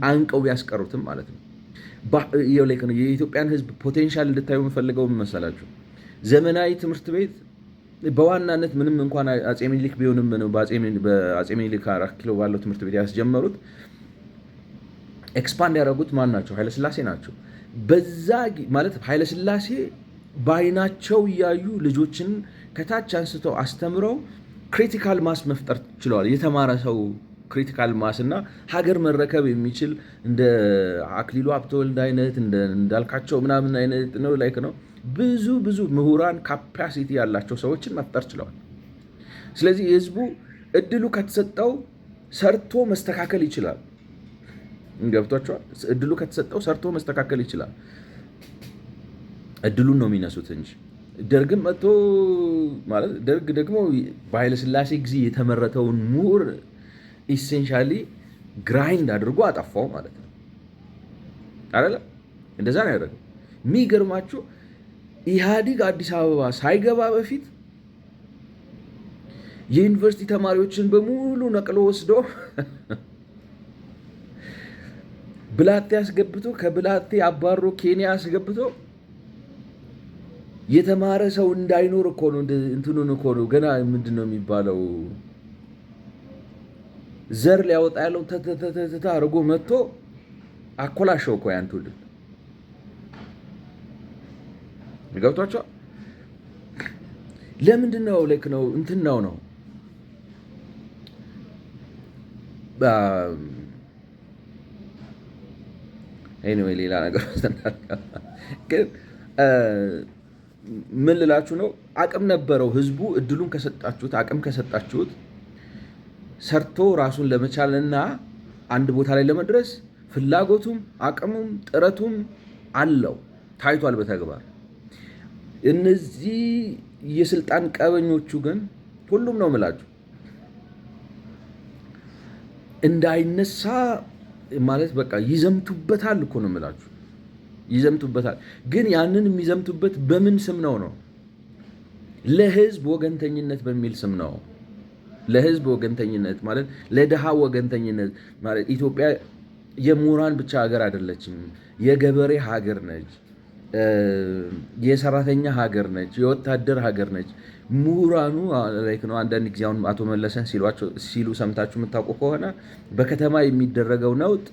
አንቀው ቢያስቀሩትም ማለት ነው። የኢትዮጵያን ህዝብ ፖቴንሻል እንድታዩ የምፈልገው መሰላችሁ ዘመናዊ ትምህርት ቤት በዋናነት ምንም እንኳን አጼ ምኒልክ ቢሆንም ነው በአጼ ምኒልክ 4 ኪሎ ባለው ትምህርት ቤት ያስጀመሩት ኤክስፓንድ ያደረጉት ማን ናቸው? ኃይለሥላሴ ናቸው። በዛ ማለት ኃይለሥላሴ በአይናቸው እያዩ ልጆችን ከታች አንስተው አስተምረው ክሪቲካል ማስ መፍጠር ችለዋል። የተማረ ሰው ክሪቲካል ማስ እና ሀገር መረከብ የሚችል እንደ አክሊሉ ሀብተወልድ አይነት እንዳልካቸው ምናምን አይነት ነው ላይክ ነው ብዙ ምሁራን ካፓሲቲ ያላቸው ሰዎችን መፍጠር ችለዋል። ስለዚህ ህዝቡ እድሉ ከተሰጠው ሰርቶ መስተካከል ይችላል። ገብቷቸዋል። እድሉ ከተሰጠው ሰርቶ መስተካከል ይችላል። እድሉን ነው የሚነሱት እንጂ ደርግም መጥቶ ማለት ደርግ ደግሞ በኃይለሥላሴ ጊዜ የተመረተውን ምሁር ኢሴንሻሊ ግራይንድ አድርጎ አጠፋው ማለት ነው አይደለ? እንደዛ ነው ያደረገው። የሚገርማችሁ ኢህአዲግ አዲስ አበባ ሳይገባ በፊት የዩኒቨርሲቲ ተማሪዎችን በሙሉ ነቅሎ ወስዶ ብላቴ አስገብቶ ከብላቴ አባሮ ኬንያ አስገብቶ የተማረ ሰው እንዳይኖር እኮ ነው። እንትኑን እኮ ነው ገና ምንድን ነው የሚባለው ዘር ሊያወጣ ያለው ተተተተተ አድርጎ መጥቶ አኮላሸው እኮ ያን ትውልድ። ገብቷቸው ለምንድን ነው ልክ ነው እንትን ነው ኤኒዌይ ሌላ ነገር ግን ምን ልላችሁ ነው፣ አቅም ነበረው ህዝቡ። እድሉን ከሰጣችሁት አቅም ከሰጣችሁት ሰርቶ ራሱን ለመቻልና አንድ ቦታ ላይ ለመድረስ ፍላጎቱም አቅሙም ጥረቱም አለው፣ ታይቷል በተግባር። እነዚህ የስልጣን ቀበኞቹ ግን ሁሉም ነው የምላችሁ እንዳይነሳ ማለት በቃ ይዘምቱበታል እኮ ነው የምላችሁ፣ ይዘምቱበታል። ግን ያንን የሚዘምቱበት በምን ስም ነው? ለህዝብ ወገንተኝነት በሚል ስም ነው። ለህዝብ ወገንተኝነት ማለት ለድሃ ወገንተኝነት ማለት ኢትዮጵያ የምሁራን ብቻ ሀገር አይደለችም፣ የገበሬ ሀገር ነች፣ የሰራተኛ ሀገር ነች፣ የወታደር ሀገር ነች። ምሁራኑ ላይክ ነው። አንዳንድ ጊዜ አሁን አቶ መለሰን ሲሉ ሰምታችሁ የምታውቁ ከሆነ በከተማ የሚደረገው ነውጥ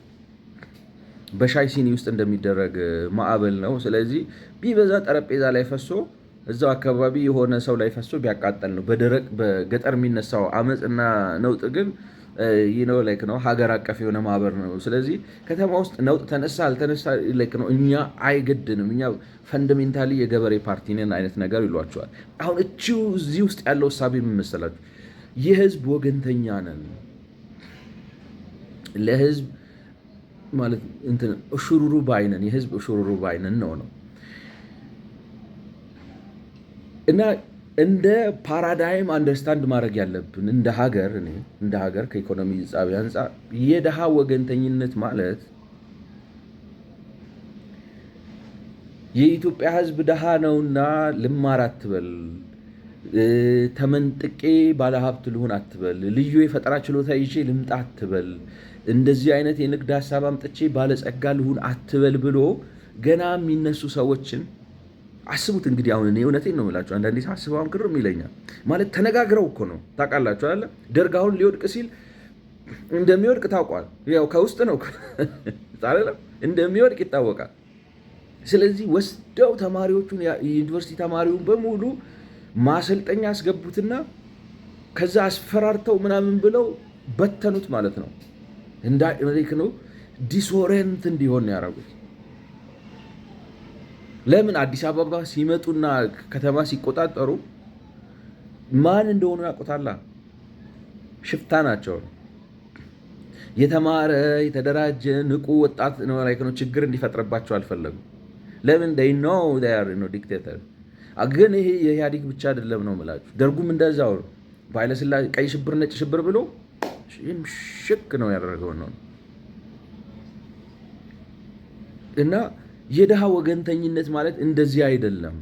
በሻይ ሲኒ ውስጥ እንደሚደረግ ማዕበል ነው። ስለዚህ ቢበዛ ጠረጴዛ ላይ ፈሶ እዛው አካባቢ የሆነ ሰው ላይ ፈሶ ቢያቃጠል ነው። በገጠር የሚነሳው አመፅና ነውጥ ግን ነው ላይክ ነው ሀገር አቀፍ የሆነ ማህበር ነው። ስለዚህ ከተማ ውስጥ ነውጥ ተነሳ አልተነሳ ላይክ ነው እኛ አይገድንም፣ እኛ ፈንዳሜንታሊ የገበሬ ፓርቲ ነን አይነት ነገር ይሏቸዋል። አሁን እዚህ ውስጥ ያለው እሳቤ ምን መሰላችሁ? የህዝብ ወገንተኛ ነን፣ ለህዝብ ማለት እንትን እሽሩሩ ባይነን፣ የህዝብ እሽሩሩ ባይነን ነው እና እንደ ፓራዳይም አንደርስታንድ ማድረግ ያለብን እንደ ሀገር ከኢኮኖሚ ጻቢ አንጻር የድሃ ወገንተኝነት ማለት የኢትዮጵያ ህዝብ ድሃ ነውና ልማር አትበል፣ ተመንጥቄ ባለሀብት ልሁን አትበል፣ ልዩ የፈጠራ ችሎታ ይዤ ልምጣ አትበል፣ እንደዚህ አይነት የንግድ ሀሳብ አምጥቼ ባለጸጋ ልሁን አትበል ብሎ ገና የሚነሱ ሰዎችን አስቡት። እንግዲህ አሁን እኔ እውነቴን ነው የምላችሁ፣ አንዳንዴ ሳስበው አሁን ግርም ይለኛል። ማለት ተነጋግረው እኮ ነው ታውቃላችሁ አይደለ? ደርግ አሁን ሊወድቅ ሲል እንደሚወድቅ ታውቋል። ያው ከውስጥ ነው አይደለም፣ እንደሚወድቅ ይታወቃል። ስለዚህ ወስደው ተማሪዎቹን የዩኒቨርሲቲ ተማሪውን በሙሉ ማሰልጠኛ አስገቡትና ከዛ አስፈራርተው ምናምን ብለው በተኑት ማለት ነው። ነው ዲስኦሬንት እንዲሆን ያደረጉት። ለምን አዲስ አበባ ሲመጡና ከተማ ሲቆጣጠሩ ማን እንደሆኑ ያውቁታላ። ሽፍታ ናቸው። የተማረ የተደራጀ ንቁ ወጣት ነው ላይ ነው ችግር እንዲፈጥርባቸው አልፈለጉም። ለምን they know they are ዲክቴተር። ግን ይሄ የኢህአዴግ ብቻ አይደለም ነው የምላችሁ፣ ደርጉም እንደዛው ነው። በኃይለሥላሴ ቀይ ሽብር ነጭ ሽብር ብሎ ሽክ ነው ያደረገው ነው እና የድሃ ወገንተኝነት ማለት እንደዚህ አይደለም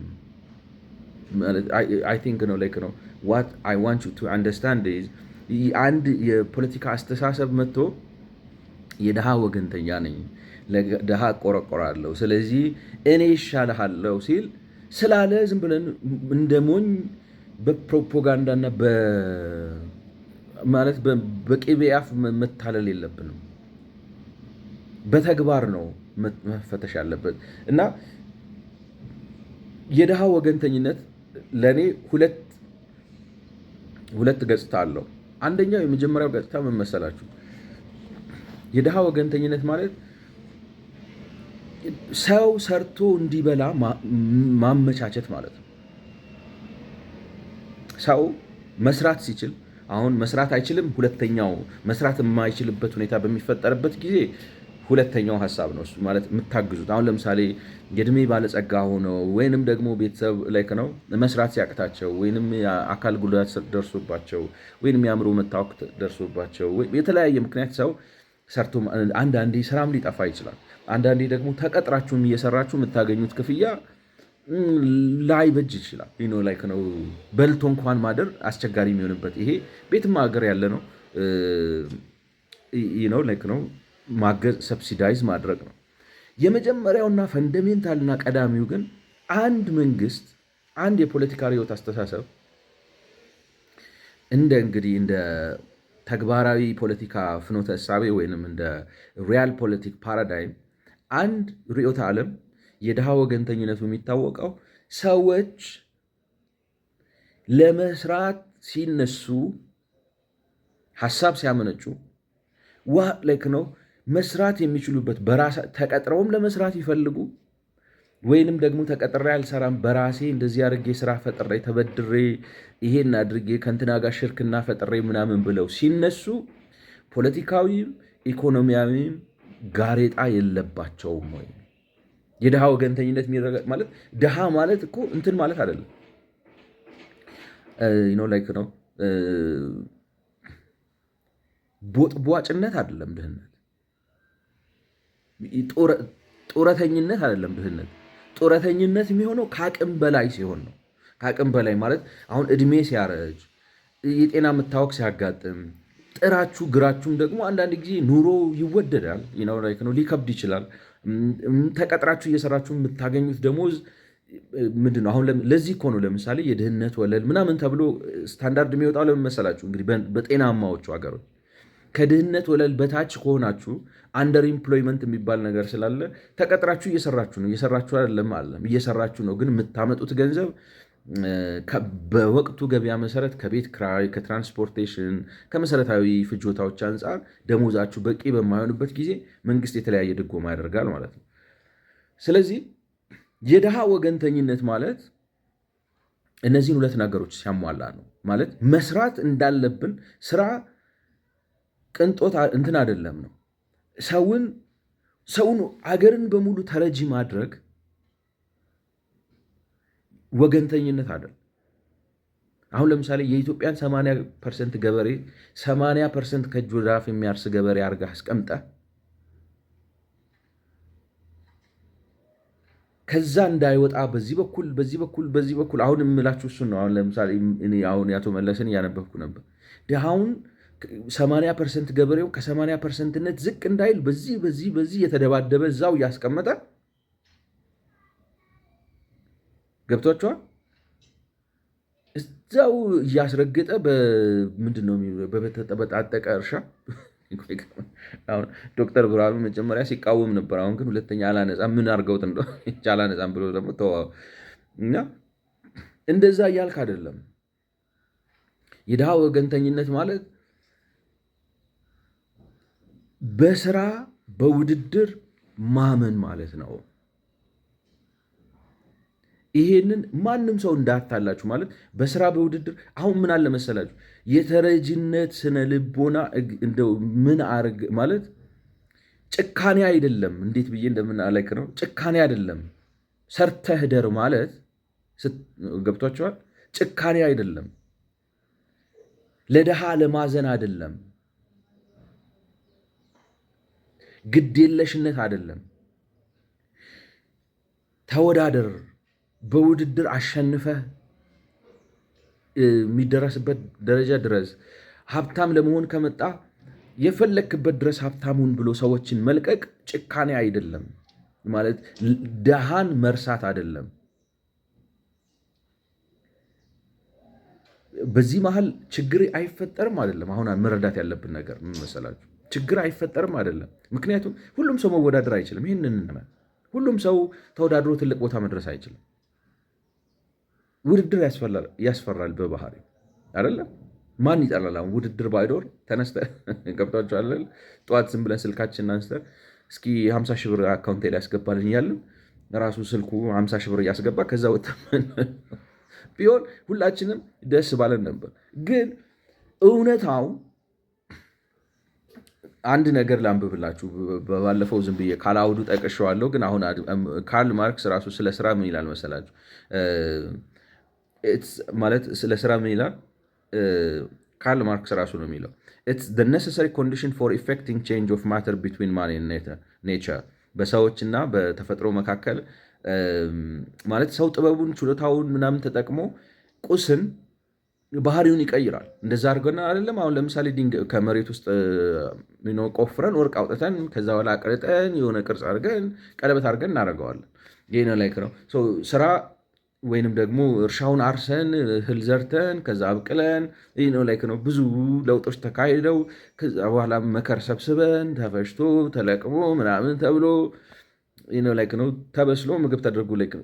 ማለት I think ነው like ነው what I want you to understand is አንድ የፖለቲካ አስተሳሰብ መጥቶ የድሃ ወገንተኛ ነኝ፣ ለድሃ ቆረቆራለሁ፣ ስለዚህ እኔ ይሻልሃለሁ ሲል ስላለ ዝም ብለን እንደሞኝ በፕሮፓጋንዳና ማለት በቅቤ አፍ መታለል የለብንም። በተግባር ነው መፈተሽ ያለበት እና የድሃ ወገንተኝነት ለእኔ ሁለት ገጽታ አለው። አንደኛው የመጀመሪያው ገጽታ ምን መሰላችሁ? የድሃ ወገንተኝነት ማለት ሰው ሰርቶ እንዲበላ ማመቻቸት ማለት ነው። ሰው መስራት ሲችል አሁን መስራት አይችልም። ሁለተኛው መስራት የማይችልበት ሁኔታ በሚፈጠርበት ጊዜ ሁለተኛው ሀሳብ ነው እሱ ማለት የምታግዙት። አሁን ለምሳሌ የእድሜ ባለጸጋ ሆነው ወይንም ደግሞ ቤተሰብ ላይ ነው መስራት ሲያቅታቸው ወይንም አካል ጉዳት ደርሶባቸው ወይንም የአእምሮ መታወክ ደርሶባቸው የተለያየ ምክንያት ሰው ሰርቶ አንዳንዴ ስራም ሊጠፋ ይችላል። አንዳንዴ ደግሞ ተቀጥራችሁም እየሰራችሁ የምታገኙት ክፍያ ላይበጅ ይችላል። ላይክ ነው በልቶ እንኳን ማደር አስቸጋሪ የሚሆንበት ይሄ ቤትም ሀገር ያለ ነው። ላይክ ነው ማገዝ ሰብሲዳይዝ ማድረግ ነው። የመጀመሪያውና ፈንደሜንታልና ቀዳሚው ግን አንድ መንግስት አንድ የፖለቲካ ርዕዮተ አስተሳሰብ እንደ ተግባራዊ ፖለቲካ ፍኖተ እሳቤ ወይንም እንደ ሪያል ፖለቲክ ፓራዳይም አንድ ርዕዮተ ዓለም የድሃ ወገንተኝነቱ የሚታወቀው ሰዎች ለመስራት ሲነሱ ሀሳብ ሲያመነጩ ላይክ ነው መስራት የሚችሉበት ተቀጥረውም ለመስራት ይፈልጉ ወይንም ደግሞ ተቀጥሬ አልሰራም በራሴ እንደዚህ አድርጌ ስራ ፈጥሬ ተበድሬ ይሄን አድርጌ ከእንትና ጋር ሽርክና ፈጥሬ ምናምን ብለው ሲነሱ ፖለቲካዊም ኢኮኖሚያዊም ጋሬጣ የለባቸውም ወይ? የድሃ ወገንተኝነት ማለት ድሃ ማለት እኮ እንትን ማለት አይደለም። ላይክ ነው ቦጥቧጭነት አይደለም ድህነት። ጡረተኝነት አይደለም ድህነት። ጡረተኝነት የሚሆነው ከአቅም በላይ ሲሆን ነው። ከአቅም በላይ ማለት አሁን እድሜ ሲያረጅ፣ የጤና መታወክ ሲያጋጥም፣ ጥራችሁ ግራችሁም ደግሞ አንዳንድ ጊዜ ኑሮ ይወደዳል፣ ሊከብድ ይችላል። ተቀጥራችሁ እየሰራችሁ የምታገኙት ደሞዝ ምንድን ነው? አሁን ለዚህ እኮ ነው ለምሳሌ የድህነት ወለል ምናምን ተብሎ ስታንዳርድ የሚወጣው ለምን መሰላችሁ? እንግዲህ በጤናማዎቹ ሀገሮች ከድህነት ወለል በታች ከሆናችሁ አንደር ኢምፕሎይመንት የሚባል ነገር ስላለ ተቀጥራችሁ እየሰራችሁ ነው። እየሰራችሁ አይደለም አለም እየሰራችሁ ነው፣ ግን የምታመጡት ገንዘብ በወቅቱ ገበያ መሰረት ከቤት ክራይ፣ ከትራንስፖርቴሽን፣ ከመሰረታዊ ፍጆታዎች አንጻር ደሞዛችሁ በቂ በማይሆንበት ጊዜ መንግስት የተለያየ ድጎማ ያደርጋል ማለት ነው። ስለዚህ የድሃ ወገንተኝነት ማለት እነዚህን ሁለት ነገሮች ሲያሟላ ነው ማለት መስራት እንዳለብን ስራ ቅንጦት እንትን አይደለም ነው። ሰውን አገርን በሙሉ ተረጂ ማድረግ ወገንተኝነት አይደለም። አሁን ለምሳሌ የኢትዮጵያን 80% ገበሬ 80% ከእጅ ወደ አፍ የሚያርስ ገበሬ አድርገህ አስቀምጠህ ከዛ እንዳይወጣ በዚህ በኩል አሁን የምላችሁ እሱን ነው። አሁን ለምሳሌ አሁን ያቶ መለስን እያነበብኩ ነበር። ድሃውን 80% ገበሬው ከ80%ነት ዝቅ እንዳይል በዚህ የተደባደበ እዛው እያስቀመጠ ገብቷቸዋል። እዛው እያስረገጠ ምንድን ነው በተጠበጣጠቀ እርሻ። አሁን ዶክተር ብርሃኑ መጀመሪያ ሲቃወም ነበር። አሁን ግን ሁለተኛ አላነጻም ምን አድርገውት እንደው አላነጻም ብሎ ደግሞ ተዋው እና እንደዛ እያልክ አይደለም። የድሃ ወገንተኝነት ማለት በስራ በውድድር ማመን ማለት ነው። ይሄንን ማንም ሰው እንዳታላችሁ ማለት በስራ በውድድር አሁን ምን አለ መሰላችሁ የተረጅነት ስነ ልቦና እንደው ምን አርግ ማለት ጭካኔ አይደለም። እንዴት ብዬ እንደምናለክ ነው። ጭካኔ አይደለም። ሰርተህ ደር ማለት ገብቷቸዋል። ጭካኔ አይደለም። ለድሃ ለማዘን አይደለም። ግዴለሽነት አይደለም። ተወዳደር፣ በውድድር አሸንፈህ የሚደረስበት ደረጃ ድረስ። ሀብታም ለመሆን ከመጣ የፈለክበት ድረስ ሀብታሙን ብሎ ሰዎችን መልቀቅ ጭካኔ አይደለም ማለት ድሃን መርሳት አይደለም። በዚህ መሀል ችግር አይፈጠርም አይደለም። አሁን መረዳት ያለብን ነገር ምን መሰላችሁ? ችግር አይፈጠርም አይደለም። ምክንያቱም ሁሉም ሰው መወዳደር አይችልም። ይህንን ሁሉም ሰው ተወዳድሮ ትልቅ ቦታ መድረስ አይችልም። ውድድር ያስፈራል በባህሪ አይደለም። ማን ይጠላል? አሁን ውድድር ባይኖር ተነስተህ ገብቷችኋል። ጠዋት ዝም ብለን ስልካችንን አንስተን እስኪ 50 ሺህ ብር አካውንት ላይ ያስገባልኝ እያልን ራሱ ስልኩ 50 ሺህ ብር እያስገባ ከዛ ወጥተን ቢሆን ሁላችንም ደስ ባለን ነበር። ግን እውነታው አንድ ነገር ላንብብላችሁ። ባለፈው ዝም ብዬ ካላውዱ ጠቅሼዋለሁ። ግን አሁን ካርል ማርክስ ራሱ ስለ ስራ ምን ይላል መሰላችሁ? ማለት ስለ ስራ ምን ይላል? ካርል ማርክስ ራሱ ነው የሚለው ኢትስ ዘ ኔሰሰሪ ኮንዲሽን ፎር ኢፌክቲንግ ቼንጅ ኦፍ ማተር ቢትዊን ማን ኤንድ ኔቸር። በሰዎችና በተፈጥሮ መካከል ማለት ሰው ጥበቡን ችሎታውን ምናምን ተጠቅሞ ቁስን ባህሪውን ይቀይራል። እንደዛ አድርገን አይደለም። አሁን ለምሳሌ ከመሬት ውስጥ ቆፍረን ወርቅ አውጥተን ከዛ በኋላ አቅልጠን የሆነ ቅርጽ አድርገን ቀለበት አድርገን እናደርገዋለን። ይህ ነው ላይክ ነው ስራ ወይንም ደግሞ እርሻውን አርሰን እህል ዘርተን ከዛ አብቅለን ይህ ነው ላይክ ነው። ብዙ ለውጦች ተካሂደው ከዛ በኋላ መከር ሰብስበን ተፈጭቶ ተለቅሞ ምናምን ተብሎ ነው ላይክ ነው ተበስሎ ምግብ ተደርጎ ላይክ ነው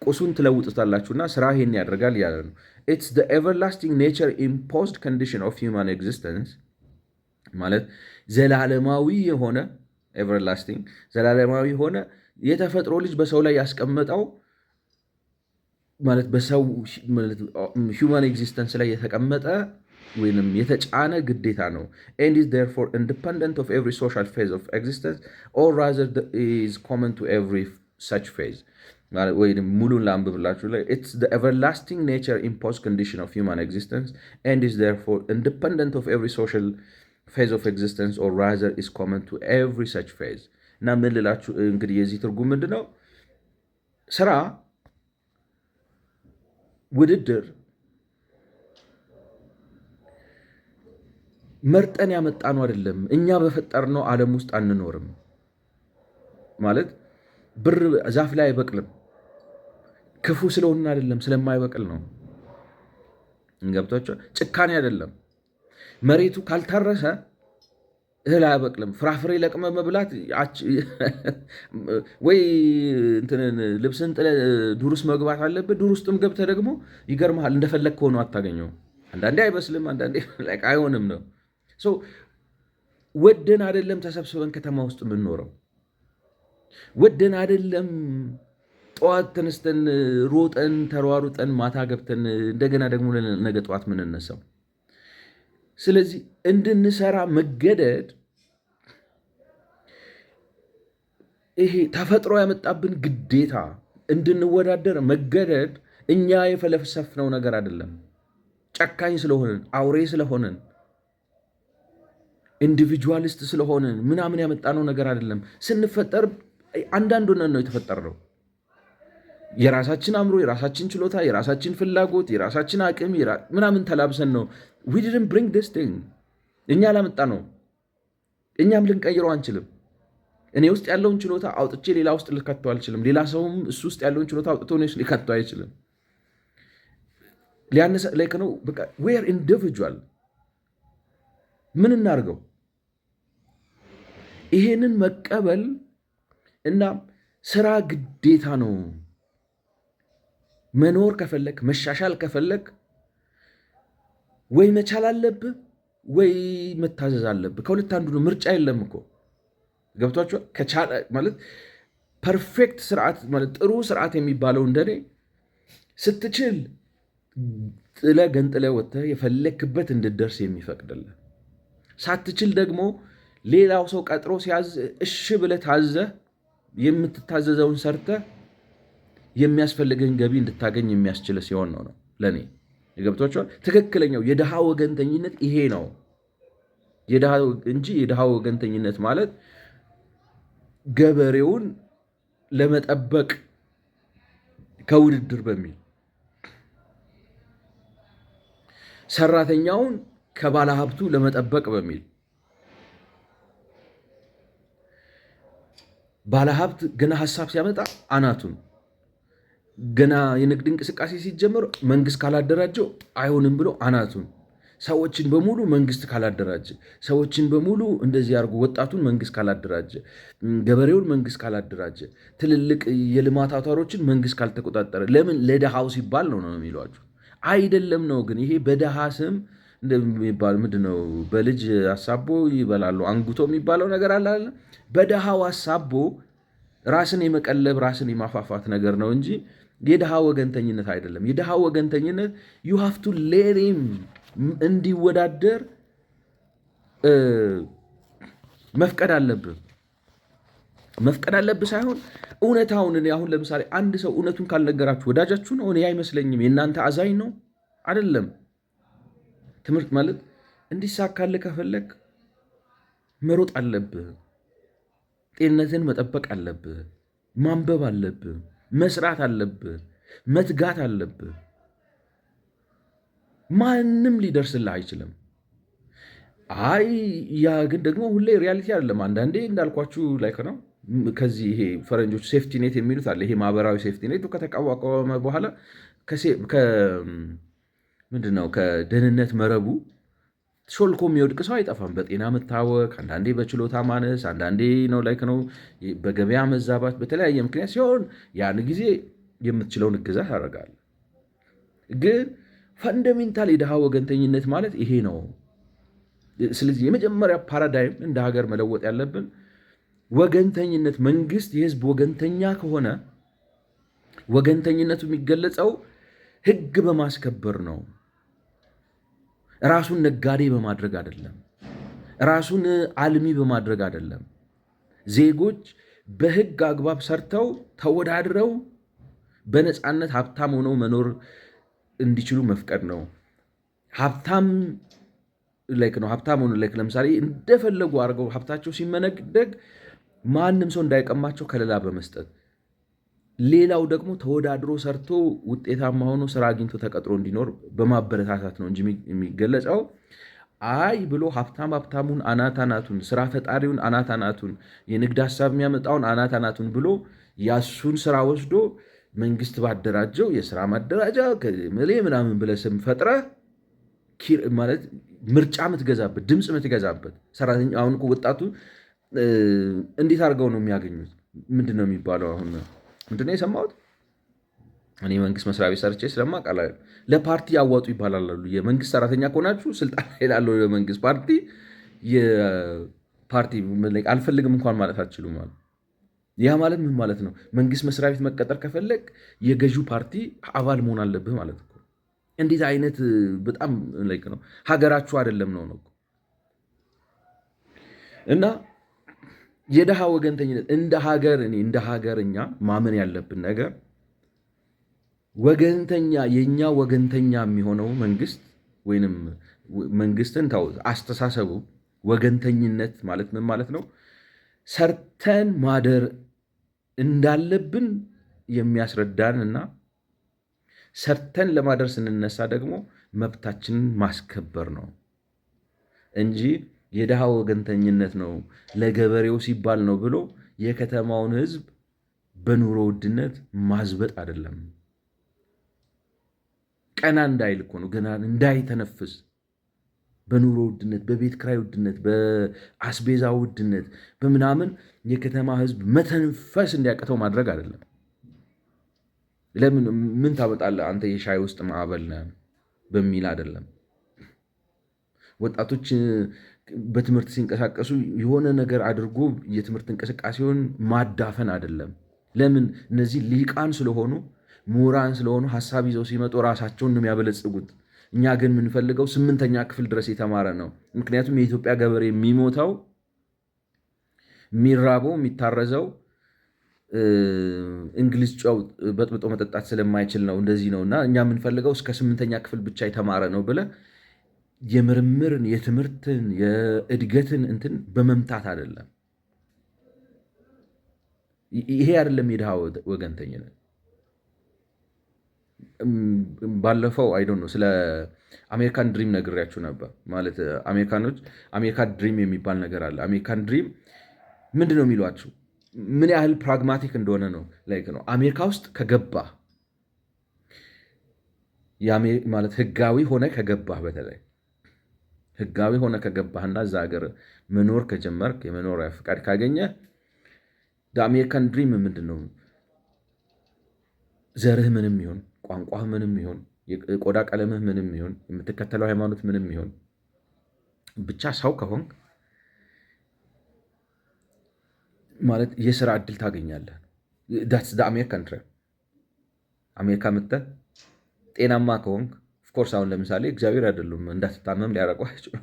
ቁሱን ትለውጡታላችሁና ስራ ይሄን ያደርጋል እያለ ነው። ኢትስ ዘ ኤቨርላስቲንግ ኔቸር ኢምፖዝድ ኮንዲሽን ኦፍ ሂውማን ኤግዚስተንስ ማለት ዘላለማዊ የሆነ ኤቨርላስቲንግ ዘላለማዊ የሆነ የተፈጥሮ ልጅ በሰው ላይ ያስቀመጠው ማለት በሰው ሂውማን ኤግዚስተንስ ላይ የተቀመጠ ወይንም የተጫነ ግዴታ ነው። and is therefore independent of every social phase of existence or rather is common to every such phase ወይንም ሙሉን ላንብብላችሁ ላይ it's the everlasting nature imposed condition of human existence and is therefore independent of every social phase of existence or rather is common to every such phase እና ምን ልላችሁ እንግዲህ የዚህ ትርጉም ምንድነው? ስራ ውድድር መርጠን ያመጣነው አይደለም። እኛ በፈጠርነው ዓለም ውስጥ አንኖርም። ማለት ብር ዛፍ ላይ አይበቅልም። ክፉ ስለሆነ አይደለም፣ ስለማይበቅል ነው። እንገብቷቸው ጭካኔ አይደለም። መሬቱ ካልታረሰ እህል አያበቅልም። ፍራፍሬ ለቅመ መብላት ወይ እንትንን ልብስን ጥለህ ዱር ውስጥ መግባት አለበት። ዱር ውስጥም ገብተህ ደግሞ ይገርምሃል፣ እንደፈለግህ ሆኖ አታገኘውም። አንዳንዴ አይበስልም፣ አንዳንዴ አይሆንም ነው። ወደን አይደለም ተሰብስበን ከተማ ውስጥ የምንኖረው። ወደን አይደለም ጠዋት ተነስተን ሮጠን ተሯሩጠን ማታ ገብተን እንደገና ደግሞ ነገ ጠዋት የምንነሳው። ስለዚህ እንድንሰራ መገደድ ይሄ ተፈጥሮ ያመጣብን ግዴታ፣ እንድንወዳደር መገደድ እኛ የፈለሰፍነው ነገር አይደለም። ጨካኝ ስለሆንን፣ አውሬ ስለሆንን፣ ኢንዲቪጁዋሊስት ስለሆንን ምናምን ያመጣነው ነገር አይደለም። ስንፈጠር አንዳንድ ሆነን ነው የተፈጠርነው። የራሳችን አእምሮ፣ የራሳችን ችሎታ፣ የራሳችን ፍላጎት፣ የራሳችን አቅም ምናምን ተላብሰን ነው። we didn't bring this thing እኛ ላመጣ ነው። እኛም ልንቀይረው አንችልም። እኔ ውስጥ ያለውን ችሎታ አውጥቼ ሌላ ውስጥ ልከተው አልችልም። ሌላ ሰውም እሱ ውስጥ ያለውን ችሎታ አውጥቶ ነው ሊከተው አይችልም። ሊያነሳ ላይክ ነው በቃ we are individual። ምን እናርገው? ይሄንን መቀበል እና ስራ ግዴታ ነው። መኖር ከፈለክ መሻሻል ከፈለክ ወይ መቻል አለብህ ወይ መታዘዝ አለብህ። ከሁለት አንዱ ነው። ምርጫ የለም እኮ ገብቷችሁ። ከቻለ ማለት ፐርፌክት ስርዓት ማለት ጥሩ ስርዓት የሚባለው እንደኔ ስትችል ጥለ ገንጥለ ወጥተህ የፈለክበት እንድደርስ የሚፈቅድልህ፣ ሳትችል ደግሞ ሌላው ሰው ቀጥሮ ሲያዝ እሺ ብለህ ታዘህ የምትታዘዘውን ሰርተህ የሚያስፈልገን ገቢ እንድታገኝ የሚያስችል ሲሆን ነው ለኔ ይገብቷቸዋል። ትክክለኛው የድሃ ወገንተኝነት ይሄ ነው እንጂ የድሃ ወገንተኝነት ማለት ገበሬውን ለመጠበቅ ከውድድር በሚል ሰራተኛውን ከባለሀብቱ ለመጠበቅ በሚል ባለሀብት ገና ሀሳብ ሲያመጣ አናቱን ገና የንግድ እንቅስቃሴ ሲጀመር መንግስት ካላደራጀው አይሆንም ብሎ አናቱን ሰዎችን በሙሉ መንግስት ካላደራጀ፣ ሰዎችን በሙሉ እንደዚህ አድርጎ ወጣቱን መንግስት ካላደራጀ፣ ገበሬውን መንግስት ካላደራጀ፣ ትልልቅ የልማት አውታሮችን መንግስት ካልተቆጣጠረ፣ ለምን ለድሃው ሲባል ነው የሚሏችሁ አይደለም ነው። ግን ይሄ በድሃ ስም እንደሚባል ምንድነው በልጅ አሳቦ ይበላሉ አንጉቶ የሚባለው ነገር አለ። በድሃው አሳቦ ራስን የመቀለብ ራስን የማፋፋት ነገር ነው እንጂ የድሃ ወገንተኝነት አይደለም። የድሃ ወገንተኝነት ዩ ሃቭ ቱ ሌት ሂም እንዲወዳደር መፍቀድ አለብህ ሳይሆን እውነታውን። አሁን ለምሳሌ አንድ ሰው እውነቱን ካልነገራችሁ ወዳጃችሁ ነው? እኔ አይመስለኝም። የእናንተ አዛኝ ነው አይደለም። ትምህርት ማለት እንዲሳካልህ ከፈለግ መሮጥ አለብህ፣ ጤንነትን መጠበቅ አለብህ፣ ማንበብ አለብህ፣ መስራት አለብህ፣ መትጋት አለብህ። ማንም ሊደርስልህ አይችልም። አይ ያ ግን ደግሞ ሁሌ ሪያሊቲ አይደለም። አንዳንዴ እንዳልኳችሁ ላይ ነው። ከዚህ ይሄ ፈረንጆች ሴፍቲ ኔት የሚሉት አለ። ይሄ ማህበራዊ ሴፍቲ ኔቱ ከተቋቋመ በኋላ ምንድነው ከደህንነት መረቡ ሾልኮ የሚወድቅ ሰው አይጠፋም። በጤና መታወክ፣ አንዳንዴ በችሎታ ማነስ፣ አንዳንዴ ነው ላይ ነው በገበያ መዛባት፣ በተለያየ ምክንያት ሲሆን ያን ጊዜ የምትችለውን እገዛ ታደርጋለህ። ግን ፈንደሜንታል የድሃ ወገንተኝነት ማለት ይሄ ነው። ስለዚህ የመጀመሪያ ፓራዳይም እንደ ሀገር መለወጥ ያለብን ወገንተኝነት፣ መንግስት የህዝብ ወገንተኛ ከሆነ ወገንተኝነቱ የሚገለጸው ህግ በማስከበር ነው። ራሱን ነጋዴ በማድረግ አይደለም። ራሱን አልሚ በማድረግ አይደለም። ዜጎች በህግ አግባብ ሰርተው ተወዳድረው በነፃነት ሀብታም ሆነው መኖር እንዲችሉ መፍቀድ ነው። ሀብታም ሆኖ ለምሳሌ እንደፈለጉ አድርገው ሀብታቸው ሲመነደግ ማንም ሰው እንዳይቀማቸው ከለላ በመስጠት፣ ሌላው ደግሞ ተወዳድሮ ሰርቶ ውጤታማ ሆኖ ስራ አግኝቶ ተቀጥሮ እንዲኖር በማበረታታት ነው እንጂ የሚገለጸው አይ ብሎ ሀብታሙን አናታናቱን፣ ስራ ፈጣሪውን አናታናቱን፣ የንግድ ሀሳብ የሚያመጣውን አናታናቱን ብሎ ያሱን ስራ ወስዶ መንግስት ባደራጀው የስራ ማደራጃ ምናምን ብለህ ስም ፈጥረህ ማለት ምርጫ የምትገዛበት ድምፅ የምትገዛበት ሰራተኛ። አሁን ወጣቱ እንዴት አድርገው ነው የሚያገኙት? ምንድን ነው የሚባለው? አሁን ምንድን ነው የሰማሁት? እኔ መንግስት መስሪያ ቤት ሰርቼ ስለማውቅ ለፓርቲ ያዋጡ ይባላሉ። የመንግስት ሰራተኛ ከሆናችሁ ስልጣን ላይ ላለው የመንግስት ፓርቲ የፓርቲ አልፈልግም እንኳን ማለት አትችሉም ማለት። ያ ማለት ምን ማለት ነው? መንግስት መስሪያ ቤት መቀጠር ከፈለግ የገዢው ፓርቲ አባል መሆን አለብህ ማለት ነው። እንዴት አይነት በጣም ነው። ሀገራችሁ አይደለም ነው። እና የድሃ ወገንተኝነት እንደ ሀገር እኛ ማመን ያለብን ነገር ወገንተኛ የኛ ወገንተኛ የሚሆነው መንግስት ወይንም መንግስትን ተው አስተሳሰቡ ወገንተኝነት ማለት ምን ማለት ነው? ሰርተን ማደር እንዳለብን የሚያስረዳን እና ሰርተን ለማደር ስንነሳ ደግሞ መብታችንን ማስከበር ነው እንጂ የድሃ ወገንተኝነት ነው ለገበሬው ሲባል ነው ብሎ የከተማውን ህዝብ በኑሮ ውድነት ማዝበጥ አይደለም። ቀና እንዳይል እኮ ነው፣ ገና እንዳይተነፍስ በኑሮ ውድነት፣ በቤት ክራይ ውድነት፣ በአስቤዛ ውድነት በምናምን የከተማ ህዝብ መተንፈስ እንዲያቅተው ማድረግ አይደለም። ለምን ምን ታመጣለህ አንተ የሻይ ውስጥ ማዕበል ነህ በሚል አይደለም። ወጣቶች በትምህርት ሲንቀሳቀሱ የሆነ ነገር አድርጎ የትምህርት እንቅስቃሴውን ማዳፈን አይደለም። ለምን እነዚህ ሊቃን ስለሆኑ ምሁራን ስለሆኑ ሀሳብ ይዘው ሲመጡ ራሳቸውን ነው የሚያበለጽጉት። እኛ ግን የምንፈልገው 8ኛ ክፍል ድረስ የተማረ ነው። ምክንያቱም የኢትዮጵያ ገበሬ የሚሞተው የሚራበው የሚታረዘው እንግሊዝ ጨው በጥብጦ መጠጣት ስለማይችል ነው። እንደዚህ ነው እና እኛ የምንፈልገው እስከ 8ኛ ክፍል ብቻ የተማረ ነው ብለህ የምርምርን የትምህርትን የእድገትን እንትን በመምታት አይደለም። ይሄ አይደለም የድሃ ወገንተኝነት። ባለፈው አይዶን ነው ስለ አሜሪካን ድሪም ነግሬያችሁ ነበር። ማለት አሜሪካኖች አሜሪካን ድሪም የሚባል ነገር አለ። አሜሪካን ድሪም ምንድን ነው የሚሏችሁ? ምን ያህል ፕራግማቲክ እንደሆነ ነው። ላይክ ነው አሜሪካ ውስጥ ከገባ ማለት ህጋዊ ሆነ ከገባህ በተለይ ህጋዊ ሆነ ከገባህና እዛ ሀገር መኖር ከጀመርክ የመኖሪያ ፍቃድ ካገኘ አሜሪካን ድሪም ምንድን ነው? ዘርህ ምንም ይሁን ቋንቋህ ምንም ይሁን የቆዳ ቀለምህ ምንም ይሁን የምትከተለው ሃይማኖት ምንም ይሁን ብቻ ሰው ከሆንክ ማለት የስራ እድል ታገኛለህ። ዳትስ አሜሪካን ድሪም። አሜሪካ መጥተህ ጤናማ ከሆንክ ኦፍኮርስ አሁን ለምሳሌ እግዚአብሔር አይደሉም እንዳትታመም ሊያረቁ አይችሉም።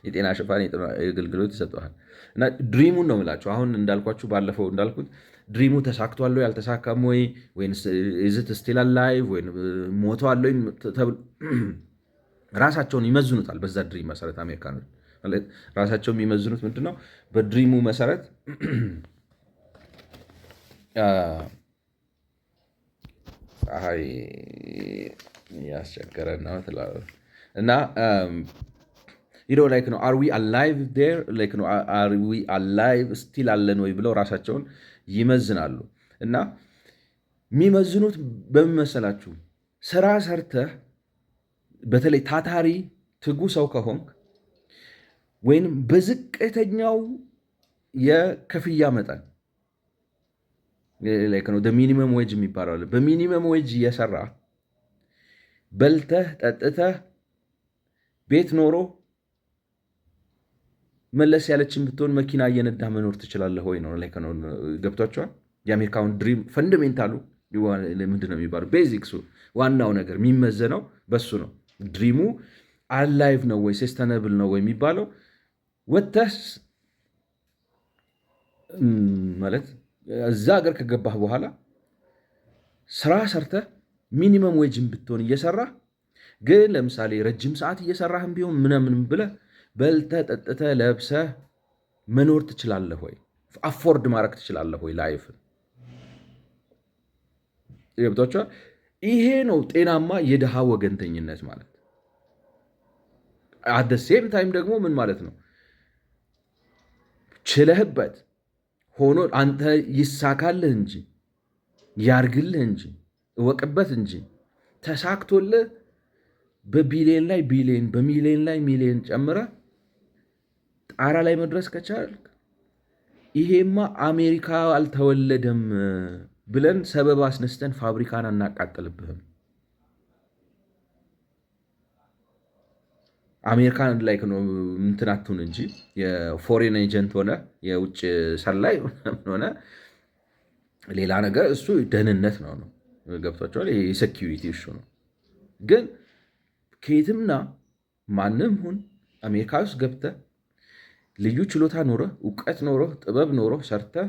የጤና ሽፋን አገልግሎት ይሰጠዋል። እና ድሪሙን ነው የምላችሁ። አሁን እንዳልኳችሁ ባለፈው እንዳልኩት ድሪሙ ተሳክቷል ወይ አልተሳካም ወይ ኢዝት ስቲል አላይቭ ወይ ሞቷል ወይ ራሳቸውን ይመዝኑታል። በዛ ድሪም መሰረት አሜሪካኖች ራሳቸው የሚመዝኑት ምንድን ነው? በድሪሙ መሰረት ፀሐይ ያስቸገረ ነው ትላለህ እና ላይክ ነው አር ዊ አላይቭ ዴር ላይክ ነው አር ዊ አላይቭ ስቲል አለን ወይ ብለው ራሳቸውን ይመዝናሉ። እና የሚመዝኑት በምን መሰላችሁ? ስራ ሰርተህ በተለይ ታታሪ ትጉ ሰው ከሆንክ ወይም በዝቅተኛው የክፍያ መጠን ሚኒመም ዌጅ የሚባለው አለ። በሚኒመም ዌጅ እየሰራ በልተህ ጠጥተህ ቤት ኖሮ መለስ ያለችን ብትሆን መኪና እየነዳህ መኖር ትችላለህ ወይ ነው። ገብቷቸዋል። የአሜሪካውን ድሪም ፈንዳሜንታሉ ምንድን ነው የሚባለው? ቤዚክሱ ዋናው ነገር የሚመዘነው በሱ ነው። ድሪሙ አላይቭ ነው ወይ ሰስተነብል ነው ወይ የሚባለው ወጥተህ ማለት እዛ ሀገር ከገባህ በኋላ ስራ ሰርተህ ሚኒመም ዌጅን ብትሆን እየሰራህ ግን ለምሳሌ ረጅም ሰዓት እየሰራህም ቢሆን ምናምን ብለህ በልተህ ጠጥተህ ለብሰህ መኖር ትችላለህ ወይ? አፎርድ ማድረግ ትችላለህ ወይ? ላይፍ ገብቷችኋል? ይሄ ነው ጤናማ የድሃ ወገንተኝነት ማለት። አት ሴም ታይም ደግሞ ምን ማለት ነው? ችለህበት ሆኖ አንተ ይሳካልህ እንጂ ያርግልህ እንጂ እወቅበት እንጂ ተሳክቶልህ በቢሊየን ላይ ቢሊየን በሚሊየን ላይ ሚሊየን ጨምረህ ጣራ ላይ መድረስ ከቻልክ ይሄማ አሜሪካ አልተወለደም ብለን ሰበብ አስነስተን ፋብሪካን አናቃጥልብህም። አሜሪካን ላይ ነው እንትን አትሁን እንጂ የፎሬን ኤጀንት ሆነ የውጭ ሰላይ ሆነ ሌላ ነገር እሱ ደህንነት ነው ነው ገብቷቸዋል። ይሄ የሴኪሪቲ እሹ ነው። ግን ከየትምና ማንም ሁን አሜሪካ ውስጥ ገብተህ ልዩ ችሎታ ኖረህ እውቀት ኖረህ ጥበብ ኖረህ ሰርተህ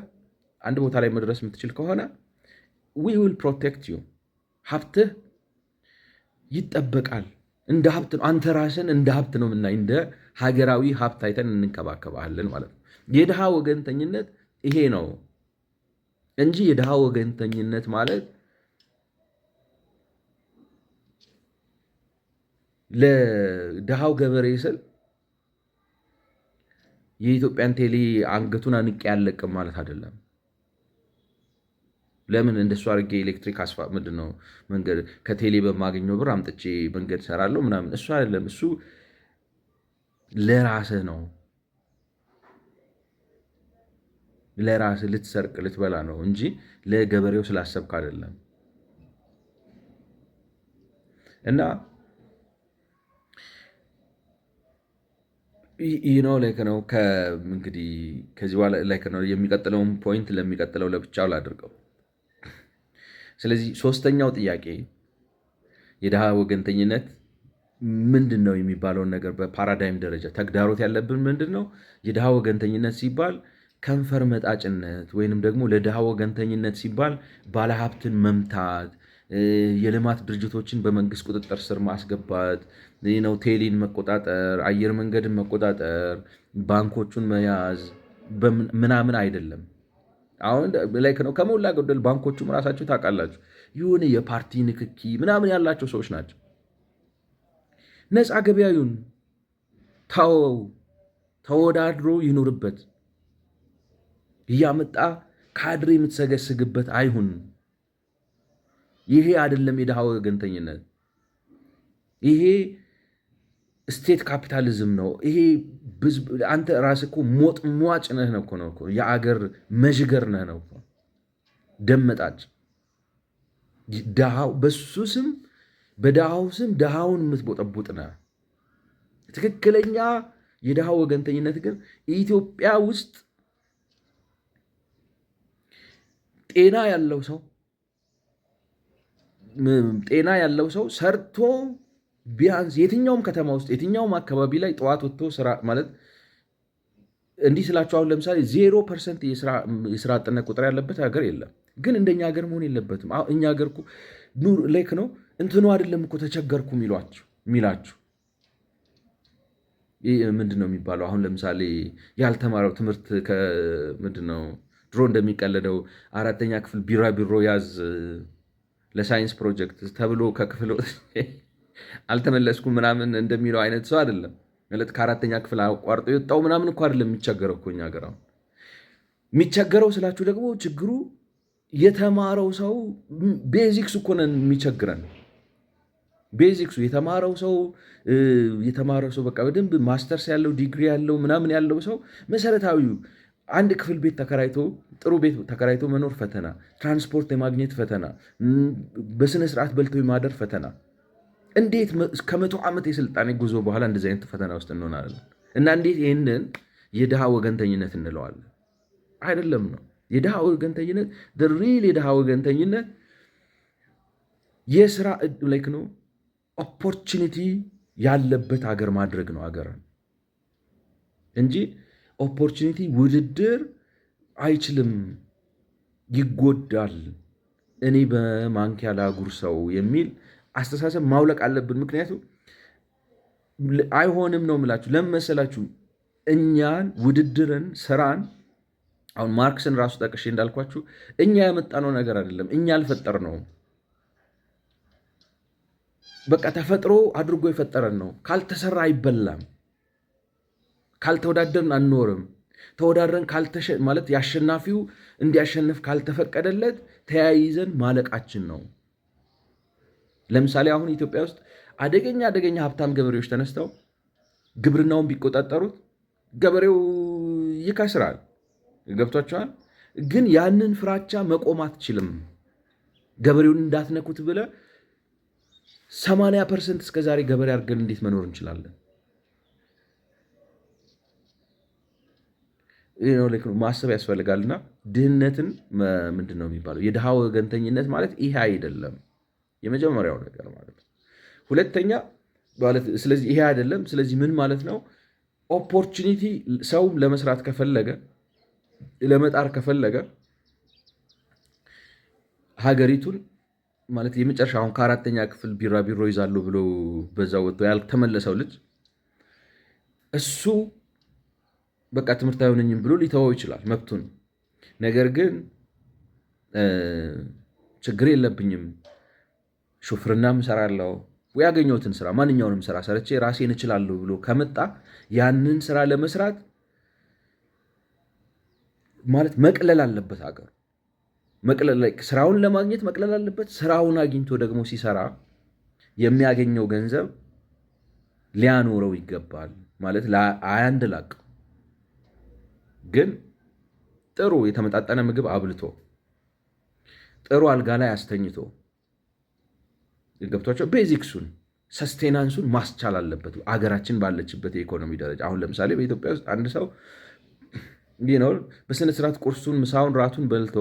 አንድ ቦታ ላይ መድረስ የምትችል ከሆነ ዊ ዊል ፕሮቴክት ዩ። ሀብትህ ይጠበቃል። እንደ ሀብት ነው። አንተ ራስን እንደ ሀብት ነው የምናይ። እንደ ሀገራዊ ሀብት አይተን እንንከባከባለን ማለት ነው። የድሃ ወገንተኝነት ይሄ ነው እንጂ የድሃ ወገንተኝነት ማለት ለድሃው ገበሬ ስል የኢትዮጵያን ቴሌ አንገቱን አንቄ ያለቅም ማለት አይደለም። ለምን እንደሱ አድርጌ ኤሌክትሪክ ምንድን ነው መንገድ ከቴሌ በማገኘው ብር አምጥቼ መንገድ ሰራለሁ ምናምን፣ እሱ አይደለም። እሱ ለራስህ ነው፣ ለራስህ ልትሰርቅ ልትበላ ነው እንጂ ለገበሬው ስላሰብክ አይደለም። እና ይህ ነው ላይክ ነው እንግዲህ ከዚህ በኋላ ላይክ ነው የሚቀጥለውን ፖይንት ለሚቀጥለው ለብቻው ላድርገው። ስለዚህ ሶስተኛው ጥያቄ የድሃ ወገንተኝነት ምንድን ነው የሚባለውን ነገር በፓራዳይም ደረጃ ተግዳሮት ያለብን ምንድን ነው? የድሃ ወገንተኝነት ሲባል ከንፈር መጣጭነት ወይንም ደግሞ ለድሃ ወገንተኝነት ሲባል ባለሀብትን መምታት፣ የልማት ድርጅቶችን በመንግስት ቁጥጥር ስር ማስገባት ነው፣ ቴሌን መቆጣጠር፣ አየር መንገድን መቆጣጠር፣ ባንኮቹን መያዝ ምናምን አይደለም። አሁን ላይ ነው ከሞላ ጎደል ባንኮቹም ራሳቸው ታውቃላችሁ የሆነ የፓርቲ ንክኪ ምናምን ያላቸው ሰዎች ናቸው። ነፃ ገበያዩን ተወዳድሮ ይኑርበት፣ እያመጣ ካድሬ የምትሰገስግበት አይሁን። ይሄ አይደለም የድሃ ወገንተኝነት። ይሄ ስቴት ካፒታሊዝም ነው። ይሄ አንተ ራስህ እኮ ሟጭ ነህ ነው እኮ የአገር መዥገር ነህ ነው እኮ ደመጣጭ ድሃው በሱ ስም በድሃው ስም ድሃውን የምትቦጠቡጥ ነህ። ትክክለኛ የድሃው ወገንተኝነት ግን ኢትዮጵያ ውስጥ ጤና ያለው ሰው ሰርቶ ቢያንስ የትኛውም ከተማ ውስጥ የትኛውም አካባቢ ላይ ጠዋት ወጥቶ ስራ ማለት እንዲህ ስላቸው አሁን ለምሳሌ 0% የስራ አጥነት ቁጥር ያለበት ሀገር የለም። ግን እንደኛ ሀገር መሆን የለበትም። እኛ ሀገር እኮ ኑር ላይክ ነው እንትኑ አይደለም እኮ ተቸገርኩ የሚላችሁ ምንድን ነው የሚባለው? አሁን ለምሳሌ ያልተማረው ትምህርት ምንድን ነው ድሮ እንደሚቀለደው 4ኛ ክፍል ቢራቢሮ ያዝ ለሳይንስ ፕሮጀክት ተብሎ ከክፍል አልተመለስኩም ምናምን እንደሚለው አይነት ሰው አይደለም ማለት ከ4ኛ ክፍል አቋርጦ የወጣው ምናምን እኮ አይደለም የሚቸገረው እኮ እኛ ሀገር። አሁን የሚቸገረው ስላችሁ ደግሞ ችግሩ የተማረው ሰው ቤዚክስ እኮ ነን የሚቸግረን። ቤዚክሱ የተማረው ሰው በቃ በደንብ ማስተርስ ያለው ዲግሪ ያለው ምናምን ያለው ሰው መሰረታዊው አንድ ክፍል ቤት ተከራይቶ ጥሩ ቤት ተከራይቶ መኖር ፈተና፣ ትራንስፖርት የማግኘት ፈተና፣ በስነ ስርዓት በልቶ የማደር ፈተና። እንዴት ከ100 ዓመት የስልጣኔ ጉዞ በኋላ እንደዚህ አይነት ፈተና ውስጥ እንሆናለን? እና እንዴት ይህንን የድሃ ወገንተኝነት እንለዋለን? አይደለም ነው የድሃ ወገንተኝነት ሪል የድሃ ወገንተኝነት የስራ ላይክ ነው ኦፖርቹኒቲ ያለበት ሀገር ማድረግ ነው ሀገርን እንጂ ኦፖርቹኒቲ ውድድር አይችልም፣ ይጎዳል፣ እኔ በማንኪያ ላጉርሰው የሚል አስተሳሰብ ማውለቅ አለብን። ምክንያቱም አይሆንም ነው የምላችሁ። ለምን መሰላችሁ? እኛን ውድድርን፣ ስራን አሁን ማርክስን ራሱ ጠቅሼ እንዳልኳችሁ እኛ ያመጣነው ነገር አይደለም፣ እኛ አልፈጠርነውም። በቃ ተፈጥሮ አድርጎ የፈጠረን ነው። ካልተሰራ አይበላም። ካልተወዳደርን አንኖርም። ተወዳድረን ማለት የአሸናፊው እንዲያሸንፍ ካልተፈቀደለት ተያይዘን ማለቃችን ነው። ለምሳሌ አሁን ኢትዮጵያ ውስጥ አደገኛ ሀብታም ገበሬዎች ተነስተው ግብርናውን ቢቆጣጠሩት ገበሬው ይከስራል። ገብቷቸዋል። ግን ያንን ፍራቻ መቆም አትችልም። ገበሬውን እንዳትነኩት ብለህ 80% እስከ ዛሬ ገበሬ አድርገን እንዴት መኖር እንችላለን? ማሰብ ያስፈልጋልና ድህነትን ምንድን ነው የሚባለው? የድሃ ወገንተኝነት ማለት ይሄ አይደለም። የመጀመሪያው ነገር ማለት ነው። ሁለተኛ ማለት ስለዚህ ይሄ አይደለም። ስለዚህ ምን ማለት ነው? ኦፖርቹኒቲ ሰው ለመስራት ከፈለገ ለመጣር ከፈለገ ሀገሪቱን ማለት የመጨረሻ አሁን ከ4ኛ ክፍል ቢራቢሮ ይዛለሁ ብሎ በዛ ወጥቶ ያልተመለሰው ልጅ እሱ በቃ ትምህርት አይሆነኝም ብሎ ሊተወው ይችላል፣ መብቱን። ነገር ግን ችግር የለብኝም ሹፍርናም እሰራለሁ ወይ ያገኘሁትን ስራ ማንኛውንም ስራ ሰርቼ ራሴን እችላለሁ ብሎ ከመጣ ያንን ስራ ለመስራት ማለት መቅለል አለበት ሀገሩ። ስራውን ለማግኘት መቅለል አለበት። ስራውን አግኝቶ ደግሞ ሲሰራ የሚያገኘው ገንዘብ ሊያኖረው ይገባል ማለት አያንድላቅ። ግን ጥሩ የተመጣጠነ ምግብ አብልቶ ጥሩ አልጋ ላይ አስተኝቶ ገብቷቸው ቤዚክሱን ሰስቴናንሱን ማስቻል አለበት አገራችን ባለችበት የኢኮኖሚ ደረጃ። አሁን ለምሳሌ በኢትዮጵያ ውስጥ አንድ ሰው በስነ ስርዓት ቁርሱን፣ ምሳውን፣ ራቱን በልቶ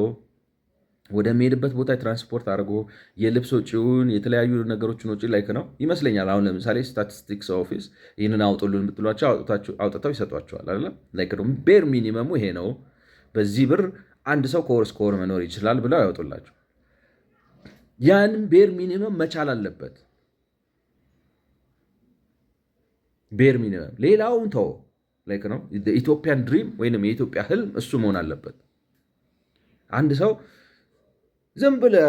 ወደሚሄድበት ቦታ የትራንስፖርት አድርጎ የልብስ ወጪውን የተለያዩ ነገሮችን ወጪ ላይክ ነው ይመስለኛል። አሁን ለምሳሌ ስታቲስቲክስ ኦፊስ ይህንን አውጡልን ብትሏቸው አውጥተው ይሰጧቸዋል አይደለም። ላይክ ነው ቤር ሚኒመሙ ይሄ ነው፣ በዚህ ብር አንድ ሰው ከወር እስከ ወር መኖር ይችላል ብለው ያወጡላቸው። ያንን ቤር ሚኒመም መቻል አለበት። ቤር ሚኒመም ሌላውን ተው ላይክ ነው ኢትዮጵያን ድሪም ወይም የኢትዮጵያ ህልም እሱ መሆን አለበት። አንድ ሰው ዝም ብለህ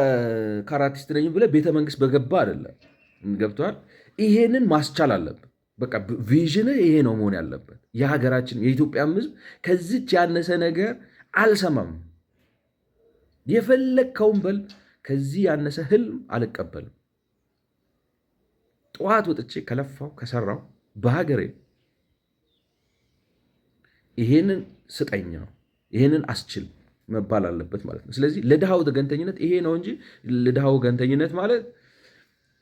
ካራቲስት ነኝ ብለህ ቤተ መንግስት በገባ አይደለም። ገብቶሃል? ይሄንን ማስቻል አለበት። በቃ ቪዥንህ ይሄ ነው መሆን ያለበት። የሀገራችን የኢትዮጵያም ህዝብ ከዚች ያነሰ ነገር አልሰማም። የፈለግከውን በል፣ ከዚህ ያነሰ ህልም አልቀበልም። ጠዋት ወጥቼ ከለፋው ከሰራው በሀገሬ ይሄንን ስጠኝ ነው፣ ይሄንን አስችል መባል አለበት ማለት ነው። ስለዚህ ለድሃው ወገንተኝነት ይሄ ነው እንጂ ለድሃው ወገንተኝነት ማለት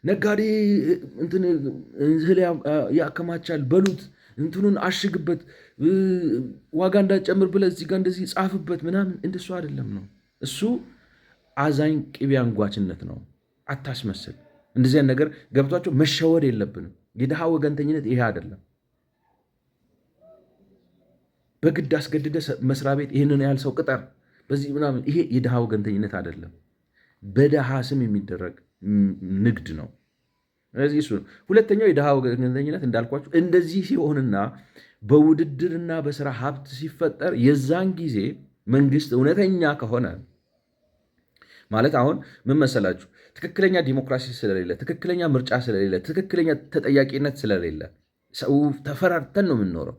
ነጋዴ እንትን እህል ያከማቻል በሉት እንትኑን አሽግበት ዋጋ እንዳጨምር ብለህ እዚህ ጋር እንደዚህ ጻፍበት ምናምን እንደሱ አይደለም ነው። እሱ አዛኝ ቅቤ አንጓችነት ነው። አታስመስል። እንደዚህ ነገር ገብቷቸው መሸወድ የለብንም። የድሃ ወገንተኝነት ይሄ አይደለም። በግድ አስገድደ መስሪያ ቤት ይህንን ያህል ሰው ቅጠር በዚህ ምናምን፣ ይሄ የድሃ ወገንተኝነት አይደለም። በድሃ ስም የሚደረግ ንግድ ነው። ስለዚህ እሱ ነው። ሁለተኛው የድሃ ወገንተኝነት እንዳልኳቸው እንደዚህ ሲሆንና በውድድርና በስራ ሀብት ሲፈጠር የዛን ጊዜ መንግስት እውነተኛ ከሆነ ማለት አሁን ምን መሰላችሁ፣ ትክክለኛ ዲሞክራሲ ስለሌለ፣ ትክክለኛ ምርጫ ስለሌለ፣ ትክክለኛ ተጠያቂነት ስለሌለ ሰው ተፈራርተን ነው የምንኖረው።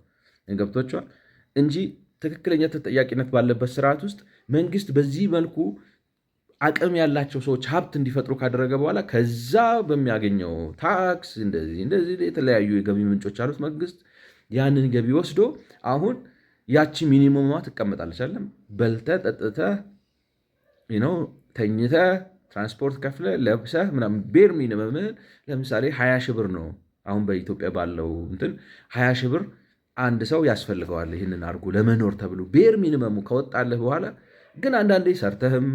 ገብቷችኋል? እንጂ ትክክለኛ ተጠያቂነት ባለበት ስርዓት ውስጥ መንግስት በዚህ መልኩ አቅም ያላቸው ሰዎች ሀብት እንዲፈጥሩ ካደረገ በኋላ ከዛ በሚያገኘው ታክስ እንደዚህ የተለያዩ የገቢ ምንጮች አሉት መንግስት ያንን ገቢ ወስዶ አሁን ያቺ ሚኒመሟ ትቀመጣለች። አለም በልተህ ጠጥተህ ተኝተህ ትራንስፖርት ከፍለህ ለብሰህ ምናምን ቤር ሚኒመም ለምሳሌ 20 ሺህ ብር ነው አሁን በኢትዮጵያ ባለው እንትን 20 ሺህ ብር አንድ ሰው ያስፈልገዋል ይህንን አድርጎ ለመኖር ተብሎ ቤር ሚኒመሙ ከወጣለህ በኋላ ግን አንዳንዴ ሰርተህም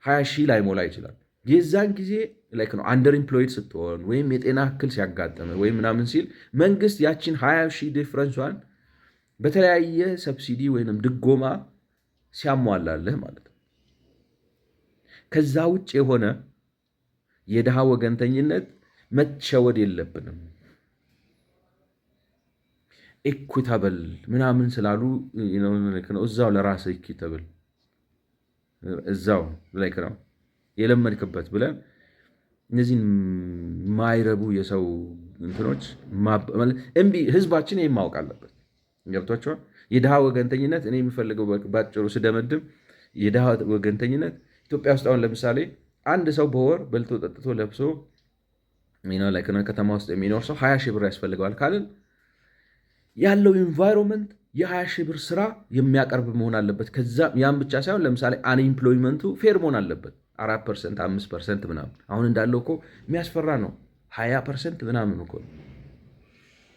20 ሺህ ላይሞላ ይችላል። የዛን ጊዜ ላይክ ነው አንደር ኢምፕሎይድ ስትሆን ወይም የጤና እክል ሲያጋጥም ወይም ምናምን ሲል መንግስት ያችን 20 ሺህ ዲፍረንሷን በተለያየ ሰብሲዲ ወይም ድጎማ ሲያሟላልህ ማለት ነው። ከዛ ውጭ የሆነ የድሃ ወገንተኝነት መሸወድ የለብንም። ኢኩታብል ምናምን ስላሉ እዛው ለራስህ ኢኩታብል እዛው ላይክ ነው የለመድክበት ብለን እነዚህን ማይረቡ የሰው እንትኖች እምቢ። ህዝባችን ይህን ማወቅ አለበት። ገብቷቸዋል። የድሃ ወገንተኝነት እኔ የሚፈልገው ባጭሩ ስደመድም የድሃ ወገንተኝነት ኢትዮጵያ ውስጥ አሁን ለምሳሌ አንድ ሰው በወር በልቶ ጠጥቶ ለብሶ ከተማ ውስጥ የሚኖር ሰው 20 ሺህ ብር ያስፈልገዋል ካልን ያለው ኢንቫይሮንመንት የ20 ሺህ ብር ስራ የሚያቀርብ መሆን አለበት። ከዛ ያን ብቻ ሳይሆን ለምሳሌ አንኤምፕሎይመንቱ ፌር መሆን አለበት። 4% 5% ምናምን አሁን እንዳለው እኮ የሚያስፈራ ነው። 20% ምናምን እኮ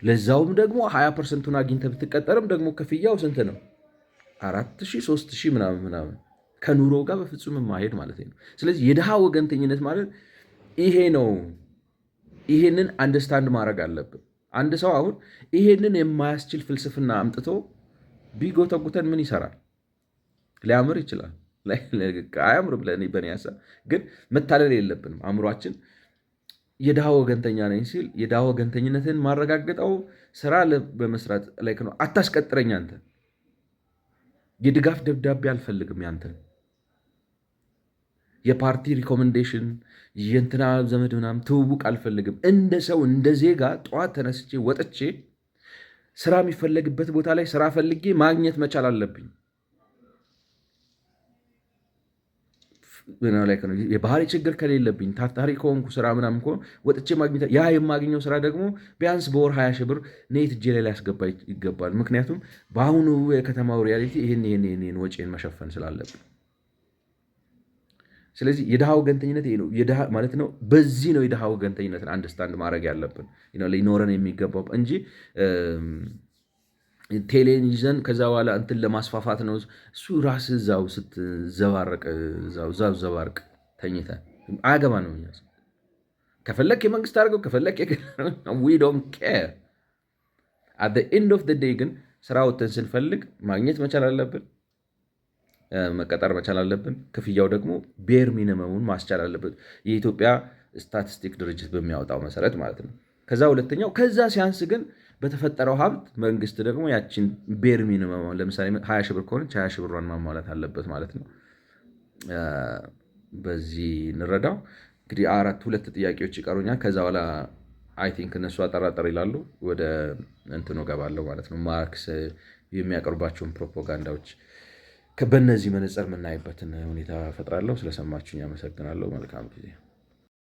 ለዛውም ደግሞ 20%ቱን አግኝተህ ብትቀጠርም ደግሞ ክፍያው ስንት ነው? 4,000 3,000 ምናምን ከኑሮ ጋር በፍጹም የማይሄድ ማለት ነው። ስለዚህ የድሃ ወገንተኝነት ማለት ይሄ ነው። ይሄንን አንደርስታንድ ማድረግ አለብን። አንድ ሰው አሁን ይሄንን የማያስችል ፍልስፍና አምጥቶ ቢጎተጉተን ምን ይሰራል? ሊያምር ይችላል፣ አያምርም። በእኔ ሀሳብ ግን መታለል የለብንም። አእምሯችን የድሃ ወገንተኛ ነኝ ሲል የድሃ ወገንተኝነትን ማረጋገጠው ስራ በመስራት ላይ ነው። አታስቀጥረኝ አንተ። የድጋፍ ደብዳቤ አልፈልግም ያንተን የፓርቲ ሪኮሜንዴሽን የእንትና ዘመድ ምናምን ትውውቅ አልፈልግም። እንደ ሰው እንደ ዜጋ ጠዋት ተነስቼ ወጥቼ ስራ የሚፈለግበት ቦታ ላይ ስራ ፈልጌ ማግኘት መቻል አለብኝ። የባህሪ ችግር ከሌለብኝ ታታሪ ከሆንኩ ስራ ምናምን ከሆነ ወጥቼ ማግኘት፣ ያ የማገኘው ስራ ደግሞ ቢያንስ በወር 20 ሺህ ብር ኔት እጄ ላይ ሊያስገባ ይገባል። ምክንያቱም በአሁኑ የከተማው ሪያሊቲ ይህን ወጪን መሸፈን ስላለብን ስለዚህ የድሃ ወገንተኝነት ይሄ ነው ማለት ነው። በዚህ ነው የድሃ ወገንተኝነትን አንደርስታንድ ማድረግ ያለብን ሊኖረን የሚገባው እንጂ ቴሌን ይዘን ከዛ በኋላ እንትን ለማስፋፋት ነው። እሱ ራስ እዛው ስትዘባረቅ እዛው ዘባርቅ ተኝተ አያገባ ነው። ከፈለክ የመንግስት አድርገው ከፈለክ we don't care at the end of the day ግን ስራ ወጥተን ስንፈልግ ማግኘት መቻል አለብን። መቀጠር መቻል አለብን። ክፍያው ደግሞ ቤር ሚኒመሙን ማስቻል አለበት የኢትዮጵያ ስታቲስቲክ ድርጅት በሚያወጣው መሰረት ማለት ነው። ከዛ ሁለተኛው ከዛ ሲያንስ ግን በተፈጠረው ሀብት መንግስት ደግሞ ያችን ቤር ሚኒመም ለምሳሌ 20 ሺህ ብር ከሆነች 20 ሺህ ብሯን ማሟላት አለበት ማለት ነው። በዚህ እንረዳው። እንግዲህ ሁለት ጥያቄዎች ይቀሩኛል። ከዛ በኋላ አይ ቲንክ እነሱ አጠራጠር ይላሉ ወደ እንትኑ ገባለሁ ማለት ነው። ማርክስ የሚያቀርባቸውን ፕሮፓጋንዳዎች በእነዚህ መነጽር የምናይበትን ሁኔታ ፈጥራለሁ። ስለሰማችሁኝ አመሰግናለሁ። መልካም ጊዜ